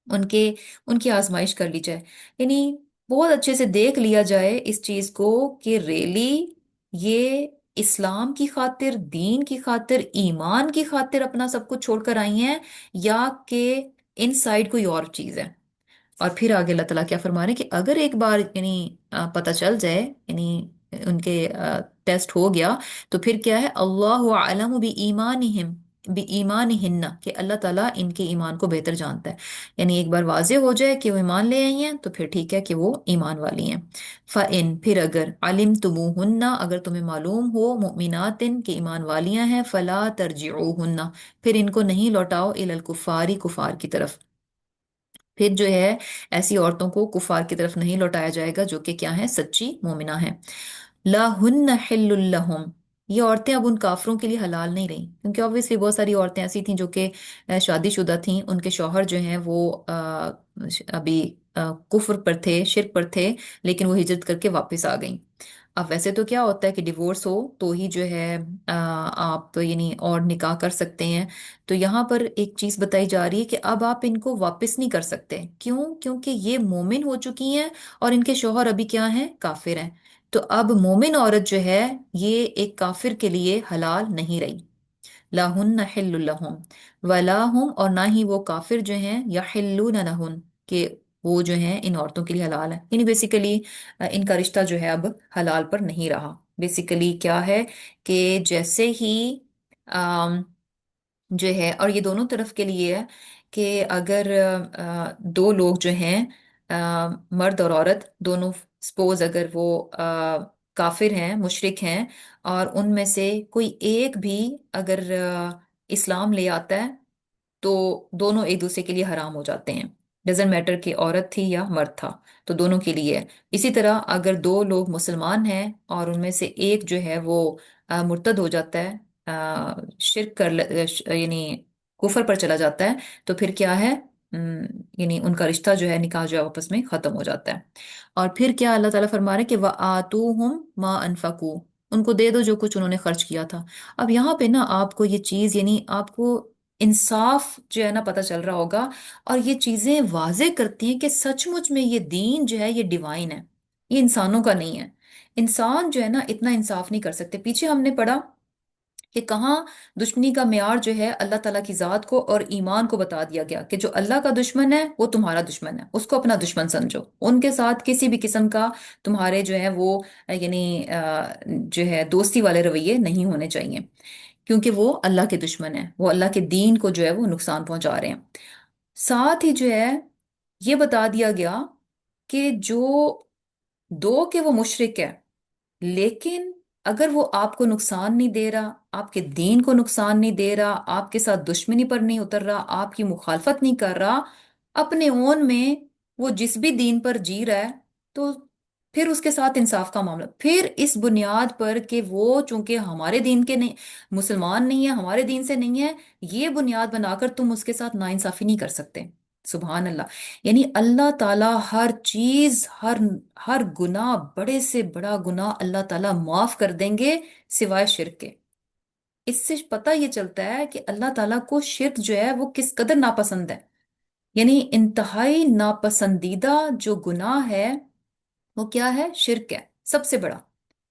ان کے ان کی آزمائش کر لی جائے، یعنی بہت اچھے سے دیکھ لیا جائے اس چیز کو کہ ریلی یہ اسلام کی خاطر، دین کی خاطر، ایمان کی خاطر اپنا سب کچھ چھوڑ کر آئی ہیں، یا کہ ان سائڈ کوئی اور چیز ہے۔ اور پھر آگے اللہ تعالیٰ کیا فرما رہے ہیں کہ اگر ایک بار یعنی پتہ چل جائے، یعنی ان کے ٹیسٹ ہو گیا، تو پھر کیا ہے، اللہ علم بی ایمانہم، بی ایمانہن، کہ اللہ تعالیٰ ان کے ایمان کو بہتر جانتا ہے، یعنی ایک بار واضح ہو جائے کہ وہ ایمان لے آئی ہیں تو پھر ٹھیک ہے کہ وہ ایمان والی ہیں۔ فَإِن، پھر اگر علمتموہن، اگر تمہیں معلوم ہو مؤمنات کہ ایمان والیاں ہیں، فلا ترجعوہن، پھر ان کو نہیں لوٹاؤ، الی الکفار، کفار کی طرف، پھر جو ہے ایسی عورتوں کو کفار کی طرف نہیں لوٹایا جائے گا جو کہ کیا ہیں، سچی مومنہ ہیں۔ لا ہن حل لہم، یہ عورتیں اب ان کافروں کے لیے حلال نہیں رہیں، کیونکہ obviously بہت ساری عورتیں ایسی تھیں جو کہ شادی شدہ تھیں، ان کے شوہر جو ہیں وہ ابھی کفر پر تھے، شرک پر تھے، لیکن وہ ہجرت کر کے واپس آ گئیں۔ اب ویسے تو کیا ہوتا ہے کہ ڈیورس ہو تو ہی جو ہے آپ یعنی اور نکاح کر سکتے ہیں، تو یہاں پر ایک چیز بتائی جا رہی ہے کہ اب آپ ان کو واپس نہیں کر سکتے، کیوں؟ کیونکہ یہ مومن ہو چکی ہیں اور ان کے شوہر ابھی کیا ہیں، کافر ہیں، تو اب مومن عورت جو ہے یہ ایک کافر کے لیے حلال نہیں رہی۔ لاہن حل لہم ولا ہم، اور نہ ہی وہ کافر جو ہیں یحلون لہن، کہ وہ جو ہیں ان عورتوں کے لیے حلال ہے، یعنی بیسیکلی ان کا رشتہ جو ہے اب حلال پر نہیں رہا۔ بیسیکلی کیا ہے کہ جیسے ہی جو ہے، اور یہ دونوں طرف کے لیے ہے کہ اگر دو لوگ جو ہیں مرد اور عورت دونوں، سپوز اگر وہ کافر ہیں، مشرک ہیں، اور ان میں سے کوئی ایک بھی اگر اسلام لے آتا ہے، تو دونوں ایک دوسرے کے لیے حرام ہو جاتے ہیں، ڈزنٹ میٹر کہ عورت تھی یا مرد تھا، تو دونوں کے لیے ہے۔ اسی طرح اگر دو لوگ مسلمان ہیں اور ان میں سے ایک جو ہے وہ مرتد ہو جاتا ہے، شرک یعنی کفر پر چلا جاتا ہے، تو پھر کیا ہے، یعنی ان کا رشتہ جو ہے، نکاح جو ہے آپس میں ختم ہو جاتا ہے۔ اور پھر کیا اللہ تعالیٰ فرما رہے ہیں کہ وَآتُوهُمْ مَا أَنفَقُوا، ان کو دے دو جو کچھ انہوں نے خرچ کیا تھا۔ اب یہاں پہ نا آپ کو یہ چیز، یعنی آپ کو انصاف جو ہے نا پتہ چل رہا ہوگا، اور یہ چیزیں واضح کرتی ہیں کہ سچ مچ میں یہ دین جو ہے یہ ڈیوائن ہے، یہ انسانوں کا نہیں ہے۔ انسان جو ہے نا اتنا انصاف نہیں کر سکتے۔ پیچھے ہم نے پڑھا کہ کہاں دشمنی کا معیار جو ہے اللہ تعالیٰ کی ذات کو اور ایمان کو بتا دیا گیا کہ جو اللہ کا دشمن ہے وہ تمہارا دشمن ہے، اس کو اپنا دشمن سمجھو، ان کے ساتھ کسی بھی قسم کا تمہارے جو ہے وہ یعنی جو ہے دوستی والے رویے نہیں ہونے چاہیے، کیونکہ وہ اللہ کے دشمن ہیں، وہ اللہ کے دین کو جو ہے وہ نقصان پہنچا رہے ہیں۔ ساتھ ہی جو ہے یہ بتا دیا گیا کہ جو دو کہ وہ مشرک ہے، لیکن اگر وہ آپ کو نقصان نہیں دے رہا، آپ کے دین کو نقصان نہیں دے رہا، آپ کے ساتھ دشمنی پر نہیں اتر رہا، آپ کی مخالفت نہیں کر رہا، اپنے اون میں وہ جس بھی دین پر جی رہا ہے، تو پھر اس کے ساتھ انصاف کا معاملہ، پھر اس بنیاد پر کہ وہ چونکہ ہمارے دین کے نہیں، مسلمان نہیں ہے، ہمارے دین سے نہیں ہے، یہ بنیاد بنا کر تم اس کے ساتھ ناانصافی نہیں کر سکتے۔ سبحان اللہ، یعنی اللہ تعالیٰ ہر چیز، ہر گناہ، بڑے سے بڑا گناہ اللہ تعالیٰ معاف کر دیں گے سوائے شرک کے۔ اس سے پتہ یہ چلتا ہے کہ اللہ تعالیٰ کو شرک جو ہے وہ کس قدر ناپسند ہے، یعنی انتہائی ناپسندیدہ جو گناہ ہے وہ کیا ہے، شرک ہے، سب سے بڑا،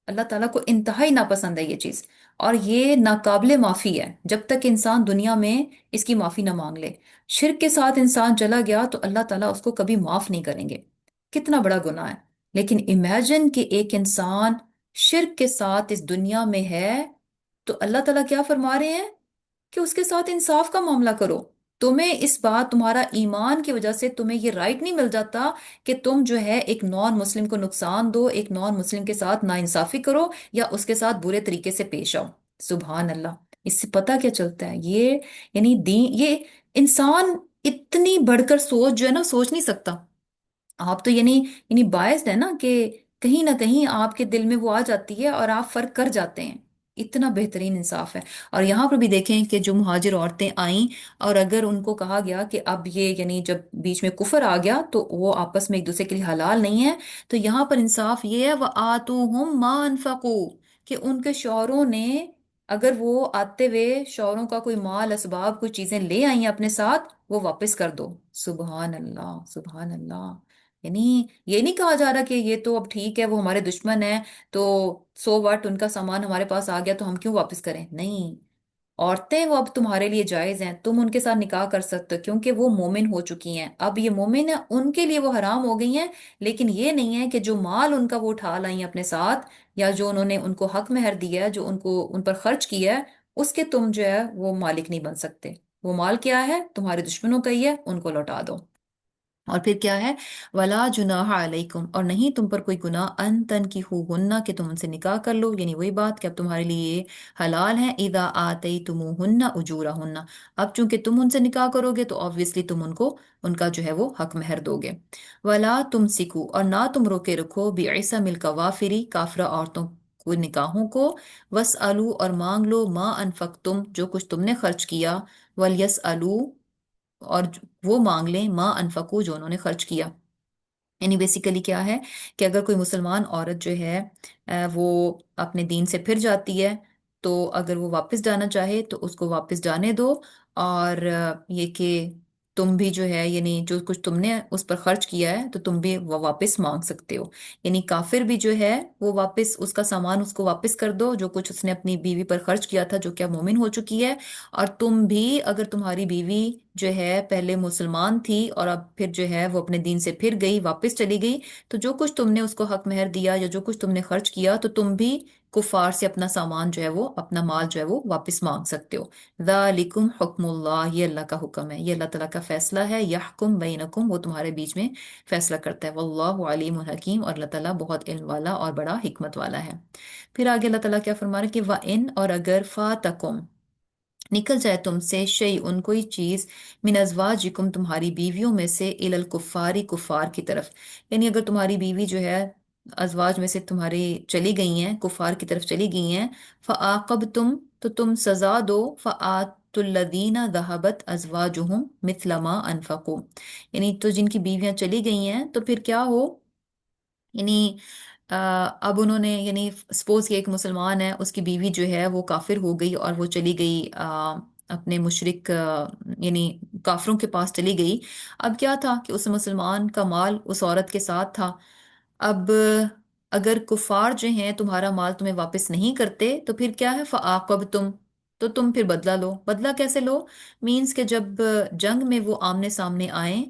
اللہ تعالیٰ کو انتہائی ناپسند ہے یہ چیز، اور یہ ناقابل معافی ہے جب تک انسان دنیا میں اس کی معافی نہ مانگ لے۔ شرک کے ساتھ انسان چلا گیا تو اللہ تعالیٰ اس کو کبھی معاف نہیں کریں گے، کتنا بڑا گناہ ہے۔ لیکن امیجن کہ ایک انسان شرک کے ساتھ اس دنیا میں ہے، تو اللہ تعالیٰ کیا فرما رہے ہیں کہ اس کے ساتھ انصاف کا معاملہ کرو۔ تمہیں اس بات، تمہارا ایمان کی وجہ سے تمہیں یہ رائٹ نہیں مل جاتا کہ تم جو ہے ایک نان مسلم کو نقصان دو، ایک نان مسلم کے ساتھ ناانصافی کرو، یا اس کے ساتھ برے طریقے سے پیش آؤ۔ سبحان اللہ! اس سے پتہ کیا چلتا ہے؟ یہ یعنی دین، یہ انسان اتنی بڑھ کر سوچ جو ہے نا، سوچ نہیں سکتا۔ آپ تو یعنی باعث ہے نا کہ کہیں نہ کہیں آپ کے دل میں وہ آ جاتی ہے اور آپ فرق کر جاتے ہیں۔ اتنا بہترین انصاف ہے۔ اور یہاں پر بھی دیکھیں کہ جو مہاجر عورتیں آئیں، اور اگر ان کو کہا گیا کہ اب یہ یعنی جب بیچ میں کفر آ گیا تو وہ آپس میں ایک دوسرے کے لیے حلال نہیں ہے، تو یہاں پر انصاف یہ ہے، وَآتُوهُمْ مَا أَنفَقُوا، کہ ان کے شوہروں نے، اگر وہ آتے ہوئے شوہروں کا کوئی مال اسباب کوئی چیزیں لے آئی ہیں اپنے ساتھ، وہ واپس کر دو۔ سبحان اللہ! سبحان اللہ! یعنی یہ نہیں کہا جا رہا کہ یہ تو اب ٹھیک ہے، وہ ہمارے دشمن ہیں تو سو واٹ، ان کا سامان ہمارے پاس آ گیا تو ہم کیوں واپس کریں؟ نہیں، عورتیں وہ اب تمہارے لیے جائز ہیں، تم ان کے ساتھ نکاح کر سکتے ہو کیونکہ وہ مومن ہو چکی ہیں، اب یہ مومن ہیں، ان کے لیے وہ حرام ہو گئی ہیں۔ لیکن یہ نہیں ہے کہ جو مال ان کا وہ اٹھا لائی ہیں اپنے ساتھ، یا جو انہوں نے ان کو حق مہر دیا ہے، جو ان کو ان پر خرچ کیا ہے، اس کے تم جو ہے وہ مالک نہیں بن سکتے۔ وہ مال کیا ہے؟ تمہارے دشمنوں کا ہی ہے، ان کو لوٹا دو۔ اور پھر کیا ہے؟ ولا جناح علیکم، اور نہیں تم پر کوئی گناہ، ان تنکحوہن، کہ تم ان سے نکاح کر لو، یعنی وہی بات کہ اب تمہارے لیے یہ حلال ہیں، اذا آتیتموہن اجورہن، اب چونکہ تم ان سے نکاح کرو گے تو آبویسلی تم ان کو ان کا جو ہے وہ حق مہر دو گے۔ ولا تمسکو، اور نہ تم روکے رکھو، بعصم الکوافری، کافرہ عورتوں کو نکاحوں کو، وسالو، اور مانگ لو، ما انفقتم، جو کچھ تم نے خرچ کیا، ولیسالو، اور وہ مانگ لیں، ماں انفقو، جو انہوں نے خرچ کیا۔ یعنی بیسیکلی کیا ہے کہ اگر کوئی مسلمان عورت جو ہے وہ اپنے دین سے پھر جاتی ہے، تو اگر وہ واپس جانا چاہے تو اس کو واپس جانے دو، اور یہ کہ تم بھی جو ہے یعنی جو کچھ تم نے اس پر خرچ کیا ہے تو تم بھی وہ واپس مانگ سکتے ہو۔ یعنی کافر بھی جو ہے وہ واپس اس کا سامان اس کو واپس کر دو، جو کچھ اس نے اپنی بیوی پر خرچ کیا تھا، جو کیا مومن ہو چکی ہے۔ اور تم بھی، اگر تمہاری بیوی جو ہے پہلے مسلمان تھی اور اب پھر جو ہے وہ اپنے دین سے پھر گئی، واپس چلی گئی، تو جو کچھ تم نے اس کو حق مہر دیا یا جو کچھ تم نے خرچ کیا، تو تم بھی کفار سے اپنا سامان جو ہے وہ، اپنا مال جو ہے وہ واپس مانگ سکتے ہو۔ ذالکم حکم اللہ، یہ اللہ کا حکم ہے، یہ اللہ تعالیٰ کا فیصلہ ہے، یحکم بینکم، وہ تمہارے بیچ میں فیصلہ کرتا ہے، واللہ علیم حکیم، اور اللہ تعالیٰ بہت علم والا اور بڑا حکمت والا ہے۔ پھر آگے اللہ تعالیٰ کیا فرما رہے کہ وَإِنْ، اور اگر فاتکم، نکل جائے تم سے، شیء کوئی چیز، من ازواجکم تمہاری بیویوں میں سے، الی الکفاری کفار کی طرف، یعنی اگر تمہاری بیوی جو ہے ازواج میں سے تمہاری چلی گئی ہیں، کفار کی طرف چلی گئی ہیں، فعاقبتم، تو تم سزا دو، فآتوا الذین ذہبت ازواجہم مثل ما انفقوا، یعنی تو جن کی بیویاں چلی گئی ہیں تو پھر کیا ہو، یعنی اب انہوں نے، یعنی سپوز کہ ایک مسلمان ہے، اس کی بیوی جو ہے وہ کافر ہو گئی اور وہ چلی گئی اپنے مشرک یعنی کافروں کے پاس چلی گئی۔ اب کیا تھا کہ اس مسلمان کا مال اس عورت کے ساتھ تھا۔ اب اگر کفار جو ہیں تمہارا مال تمہیں واپس نہیں کرتے تو پھر کیا ہے، فعاقبتم، تو تم پھر بدلہ لو۔ بدلہ کیسے لو؟ مینز کہ جب جنگ میں وہ آمنے سامنے آئیں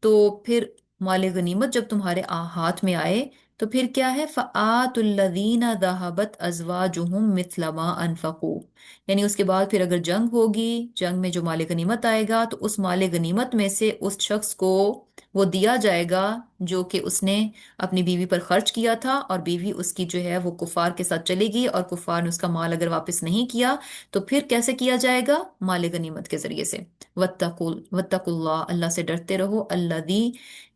تو پھر مال غنیمت جب تمہارے ہاتھ میں آئے تو پھر کیا ہے، فآتوا الذین ذہبت ازواجہم مثل ما انفقوا، یعنی اس کے بعد پھر اگر جنگ ہوگی، جنگ میں جو مال غنیمت آئے گا تو اس مال غنیمت میں سے اس شخص کو وہ دیا جائے گا جو کہ اس نے اپنی بیوی پر خرچ کیا تھا، اور بیوی اس کی جو ہے وہ کفار کے ساتھ چلے گی اور کفار نے اس کا مال اگر واپس نہیں کیا تو پھر کیسے کیا جائے گا؟ مال غنیمت کے ذریعے سے۔ واتقوا اللہ، اللہ سے ڈرتے رہو، الذی،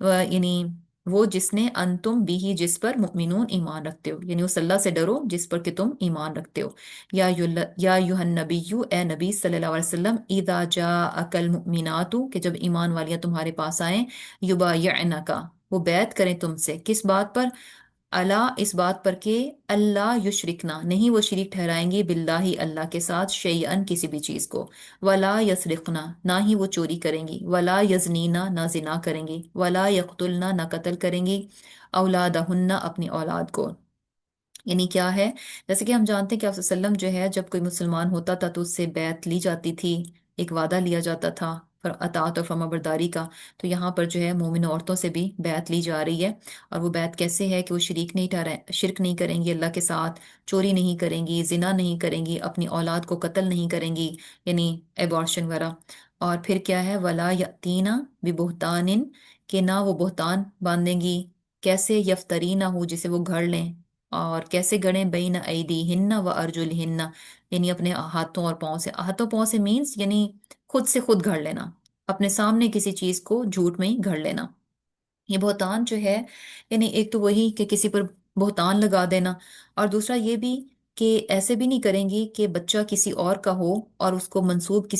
یعنی وہ جس نے، انتم بھی، جس پر، مؤمنون، ایمان رکھتے ہو، یعنی اس اللہ سے ڈرو جس پر کہ تم ایمان رکھتے ہو۔ یا ایھا النبی، اے نبی صلی اللہ علیہ وسلم، اذا جاءک المؤمنات، کہ جب ایمان والیاں تمہارے پاس آئیں، یبایعنک، وہ بیعت کریں تم سے، کس بات پر؟ اللہ، اس بات پر کہ اللہ یشرکنا، نہیں وہ شریک ٹھہرائیں گی، باللہ، اللہ کے ساتھ، شیئن، کسی بھی چیز کو، ولا یسرقنا، نہ ہی وہ چوری کریں گی، ولا یزنینا، نہ زنا کریں گی، ولا یقتلنا، نہ قتل کریں گی، اولادہن، اپنی اولاد کو۔ یعنی کیا ہے؟ جیسے کہ ہم جانتے ہیں کہ آپ صلی اللہ علیہ وسلم جو ہے جب کوئی مسلمان ہوتا تھا تو اس سے بیعت لی جاتی تھی، ایک وعدہ لیا جاتا تھا اطاعت اور فرما برداری کا، تو یہاں پر جو ہے مومن عورتوں سے بھی بیعت لی جا رہی ہے۔ اور وہ بیعت کیسے ہے کہ وہ شرک نہیں کریں گی اللہ کے ساتھ، چوری نہیں کریں گی، زنا نہیں کریں گی، اپنی اولاد کو قتل نہیں کریں گی، یعنی ایبارشن وغیرہ۔ اور پھر کیا ہے، ولا یاتینا ببہتان، کہ نہ وہ بہتان باندھیں گی، کیسے یفترینہ ہو، جسے وہ گھڑ لیں، اور کیسے گڑیں بین ایدیہن و ارجلہن، یعنی اپنے ہاتھوں اور پاؤں سے، ہاتھوں پاؤں سے مینس یعنی خود سے خود گھڑ لینا، اپنے سامنے کسی چیز کو جھوٹ میں ہی گھڑ لینا۔ یہ بہتان جو ہے، یعنی ایک تو وہی کہ کسی پر بہتان لگا دینا، اور دوسرا یہ بھی کہ ایسے بھی نہیں کریں گی کہ بچہ کسی اور کا ہو اور اس کو منسوب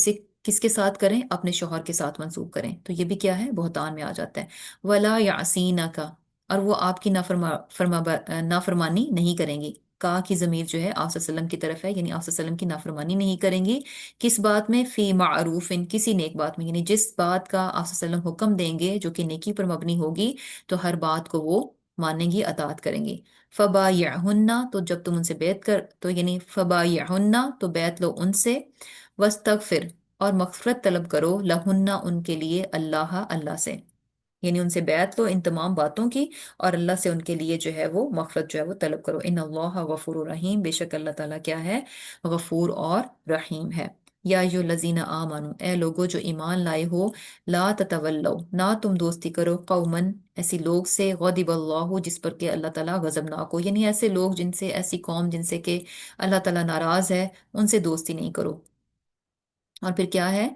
کس کے ساتھ کریں، اپنے شوہر کے ساتھ منسوب کریں، تو یہ بھی کیا ہے، بہتان میں آ جاتا ہے۔ ولا یعصینہ کا، اور وہ آپ کی نافرمانی نہیں کریں گی، کا کی ضمیر جو ہے آپ صلی اللہ علیہ وسلم کی طرف ہے، یعنی آپ صلی اللہ علیہ وسلم کی نافرمانی نہیں کریں گی، کس بات میں، فی معروف، کسی نیک بات میں، یعنی جس بات کا آپ صلی اللہ علیہ وسلم حکم دیں گے جو کہ نیکی پر مبنی ہوگی، تو ہر بات کو وہ مانیں گی، اطاعت کریں گی۔ فبایعہن، تو جب تم ان سے بیعت کر، تو یعنی فبایعہن، تو بیعت لو ان سے، واستغفر، اور مغفرت طلب کرو، لہن، ان کے لیے، اللہ سے، یعنی ان سے بیعت لو ان تمام باتوں کی، اور اللہ سے ان کے لیے جو ہے وہ مغفرت جو ہے وہ طلب کرو۔ ان اللہ غفور رحیم، بے شک اللہ تعالیٰ کیا ہے، غفور اور رحیم ہے۔ یا ایھا الذین آمنو، اے لوگو جو ایمان لائے ہو، لا تتولوا، نہ تم دوستی کرو، قومن، ایسی لوگ سے، غضب اللہ، جس پر کہ اللہ تعالیٰ غضبناک ہو، یعنی ایسے لوگ جن سے، ایسی قوم جن سے کہ اللہ تعالیٰ ناراض ہے، ان سے دوستی نہیں کرو۔ اور پھر کیا ہے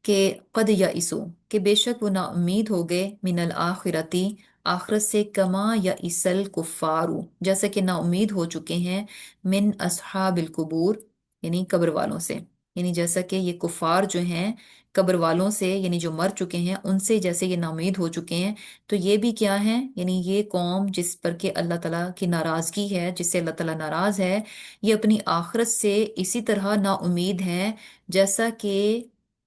کہ قد یئسوا، کہ بے شک وہ نا امید ہو گئے، من الآخرتی، آخرت سے، کما یئس الکفار، جیسا کہ نا امید ہو چکے ہیں، من اصحاب القبور، یعنی قبر والوں سے، یعنی جیسا کہ یہ کفار جو ہیں قبر والوں سے، یعنی جو مر چکے ہیں ان سے جیسے یہ نا امید ہو چکے ہیں، تو یہ بھی کیا ہے، یعنی یہ قوم جس پر کہ اللہ تعالیٰ کی ناراضگی ہے، جس سے اللہ تعالیٰ ناراض ہے، یہ اپنی آخرت سے اسی طرح نا امید ہیں، جیسا کہ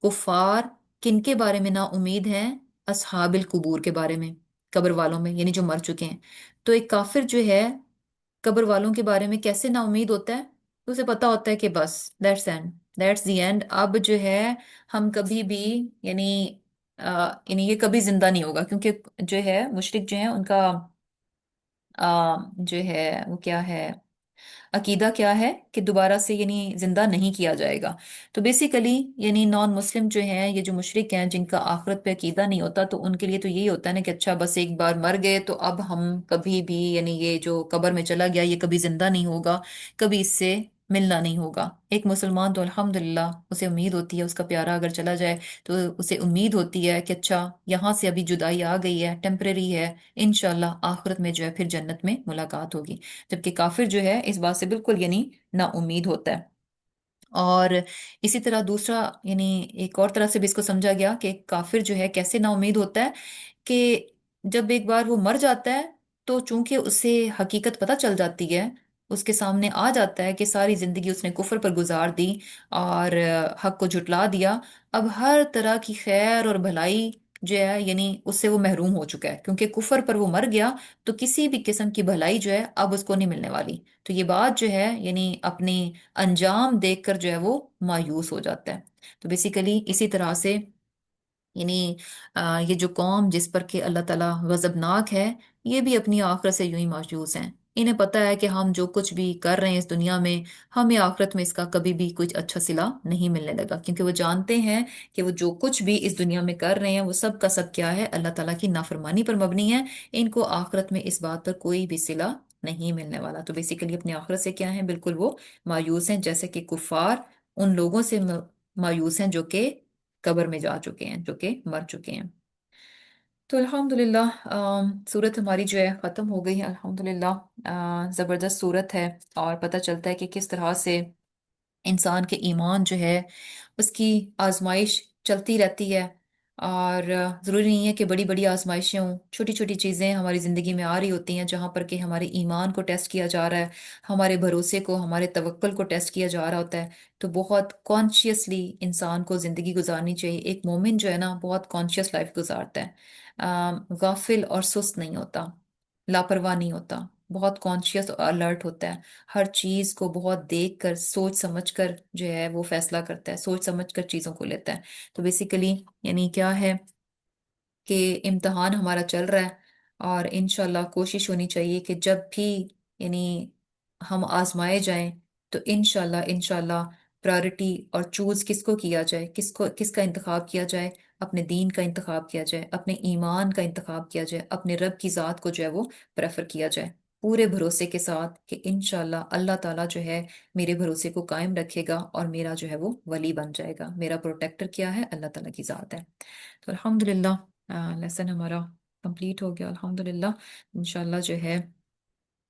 کفار کن کے بارے میں نا امید ہیں، اصحاب القبور کے بارے میں، قبر والوں میں، یعنی جو مر چکے ہیں۔ تو ایک کافر جو ہے قبر والوں کے بارے میں کیسے نا امید ہوتا ہے، تو اسے پتا ہوتا ہے کہ بس دیٹس دی اینڈ، اب جو ہے ہم کبھی بھی، یعنی یعنی یہ کبھی زندہ نہیں ہوگا، کیونکہ جو ہے مشرک جو ہیں ان کا جو ہے وہ کیا ہے، عقیدہ کیا ہے کہ دوبارہ سے یعنی زندہ نہیں کیا جائے گا۔ تو بیسیکلی یعنی نان مسلم جو ہیں، یہ جو مشرک ہیں جن کا آخرت پہ عقیدہ نہیں ہوتا، تو ان کے لیے تو یہی ہوتا ہے نا کہ اچھا بس ایک بار مر گئے تو اب ہم کبھی بھی، یعنی یہ جو قبر میں چلا گیا یہ کبھی زندہ نہیں ہوگا، کبھی اس سے ملنا نہیں ہوگا۔ ایک مسلمان تو الحمدللہ اسے امید ہوتی ہے، اس کا پیارا اگر چلا جائے تو اسے امید ہوتی ہے کہ اچھا یہاں سے ابھی جدائی آ گئی ہے، ٹیمپریری ہے، انشاءاللہ آخرت میں جو ہے پھر جنت میں ملاقات ہوگی۔ جبکہ کافر جو ہے اس بات سے بالکل یعنی نا امید ہوتا ہے۔ اور اسی طرح دوسرا، یعنی ایک اور طرح سے بھی اس کو سمجھا گیا کہ کافر جو ہے کیسے نا امید ہوتا ہے، کہ جب ایک بار وہ مر جاتا ہے تو چونکہ اسے حقیقت پتہ چل جاتی ہے، اس کے سامنے آ جاتا ہے کہ ساری زندگی اس نے کفر پر گزار دی اور حق کو جھٹلا دیا، اب ہر طرح کی خیر اور بھلائی جو ہے یعنی اس سے وہ محروم ہو چکا ہے، کیونکہ کفر پر وہ مر گیا، تو کسی بھی قسم کی بھلائی جو ہے اب اس کو نہیں ملنے والی۔ تو یہ بات جو ہے یعنی اپنے انجام دیکھ کر جو ہے وہ مایوس ہو جاتا ہے۔ تو بیسیکلی اسی طرح سے یعنی یہ جو قوم جس پر کہ اللہ تعالیٰ غضبناک ہے، یہ بھی اپنی آخرت سے یوں ہی مایوس ہیں، انہیں پتہ ہے کہ ہم جو کچھ بھی کر رہے ہیں اس دنیا میں، ہمیں آخرت میں اس کا کبھی بھی کچھ اچھا صلہ نہیں ملنے لگا، کیونکہ وہ جانتے ہیں کہ وہ جو کچھ بھی اس دنیا میں کر رہے ہیں وہ سب کا سب کیا ہے، اللہ تعالیٰ کی نافرمانی پر مبنی ہے، ان کو آخرت میں اس بات پر کوئی بھی صلہ نہیں ملنے والا۔ تو بیسیکلی اپنی آخرت سے کیا ہیں، بالکل وہ مایوس ہیں، جیسے کہ کفار ان لوگوں سے مایوس ہیں جو کہ قبر میں جا چکے ہیں، جو کہ مر چکے ہیں۔ تو الحمدللہ صورت ہماری جو ہے ختم ہو گئی ہے الحمدللہ۔ زبردست صورت ہے، اور پتہ چلتا ہے کہ کس طرح سے انسان کے ایمان جو ہے اس کی آزمائش چلتی رہتی ہے، اور ضروری نہیں ہے کہ بڑی بڑی آزمائشیں ہوں، چھوٹی چھوٹی چیزیں ہماری زندگی میں آ رہی ہوتی ہیں جہاں پر کہ ہمارے ایمان کو ٹیسٹ کیا جا رہا ہے، ہمارے بھروسے کو، ہمارے توکل کو ٹیسٹ کیا جا رہا ہوتا ہے۔ تو بہت کانشیسلی انسان کو زندگی گزارنی چاہیے، ایک مومن جو ہے نا بہت کانشیس لائف گزارتا ہے، غافل اور سست نہیں ہوتا، لاپرواہ نہیں ہوتا، بہت کانشیس اور الرٹ ہوتا ہے، ہر چیز کو بہت دیکھ کر سوچ سمجھ کر جو ہے وہ فیصلہ کرتا ہے، سوچ سمجھ کر چیزوں کو لیتا ہے۔ تو بیسیکلی یعنی کیا ہے کہ امتحان ہمارا چل رہا ہے، اور انشاءاللہ کوشش ہونی چاہیے کہ جب بھی یعنی ہم آزمائے جائیں تو انشاءاللہ انشاءاللہ پرائورٹی اور چوز کس کو کیا جائے، کس کا انتخاب کیا جائے، اپنے دین کا انتخاب کیا جائے، اپنے ایمان کا انتخاب کیا جائے، اپنے رب کی ذات کو جو ہے وہ پریفر کیا جائے، پورے بھروسے کے ساتھ کہ انشاءاللہ اللہ تعالیٰ جو ہے میرے بھروسے کو قائم رکھے گا، اور میرا جو ہے وہ ولی بن جائے گا۔ میرا پروٹیکٹر کیا ہے؟ اللہ تعالیٰ کی ذات ہے۔ تو الحمدللہ لیسن ہمارا کمپلیٹ ہو گیا الحمدللہ۔ انشاءاللہ جو ہے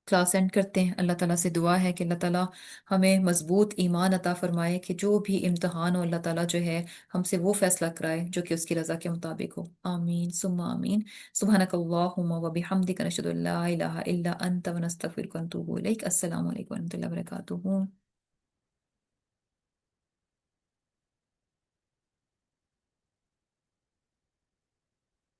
کلاس اینڈ کرتے ہیں۔ اللہ تعالیٰ سے دعا ہے کہ اللہ تعالیٰ ہمیں مضبوط ایمان عطا فرمائے کہ جو بھی امتحان ہو اللہ تعالیٰ جو ہے ہم سے وہ فیصلہ کرائے جو کہ اس کی رضا کے مطابق ہو۔ آمین ثم آمین۔ سبحانک اللہم و بحمدک نشہد ان لا الہ الا انت ونستغفرک ونتوب الیک۔ السلام علیکم ورحمۃ اللہ وبرکاتہ۔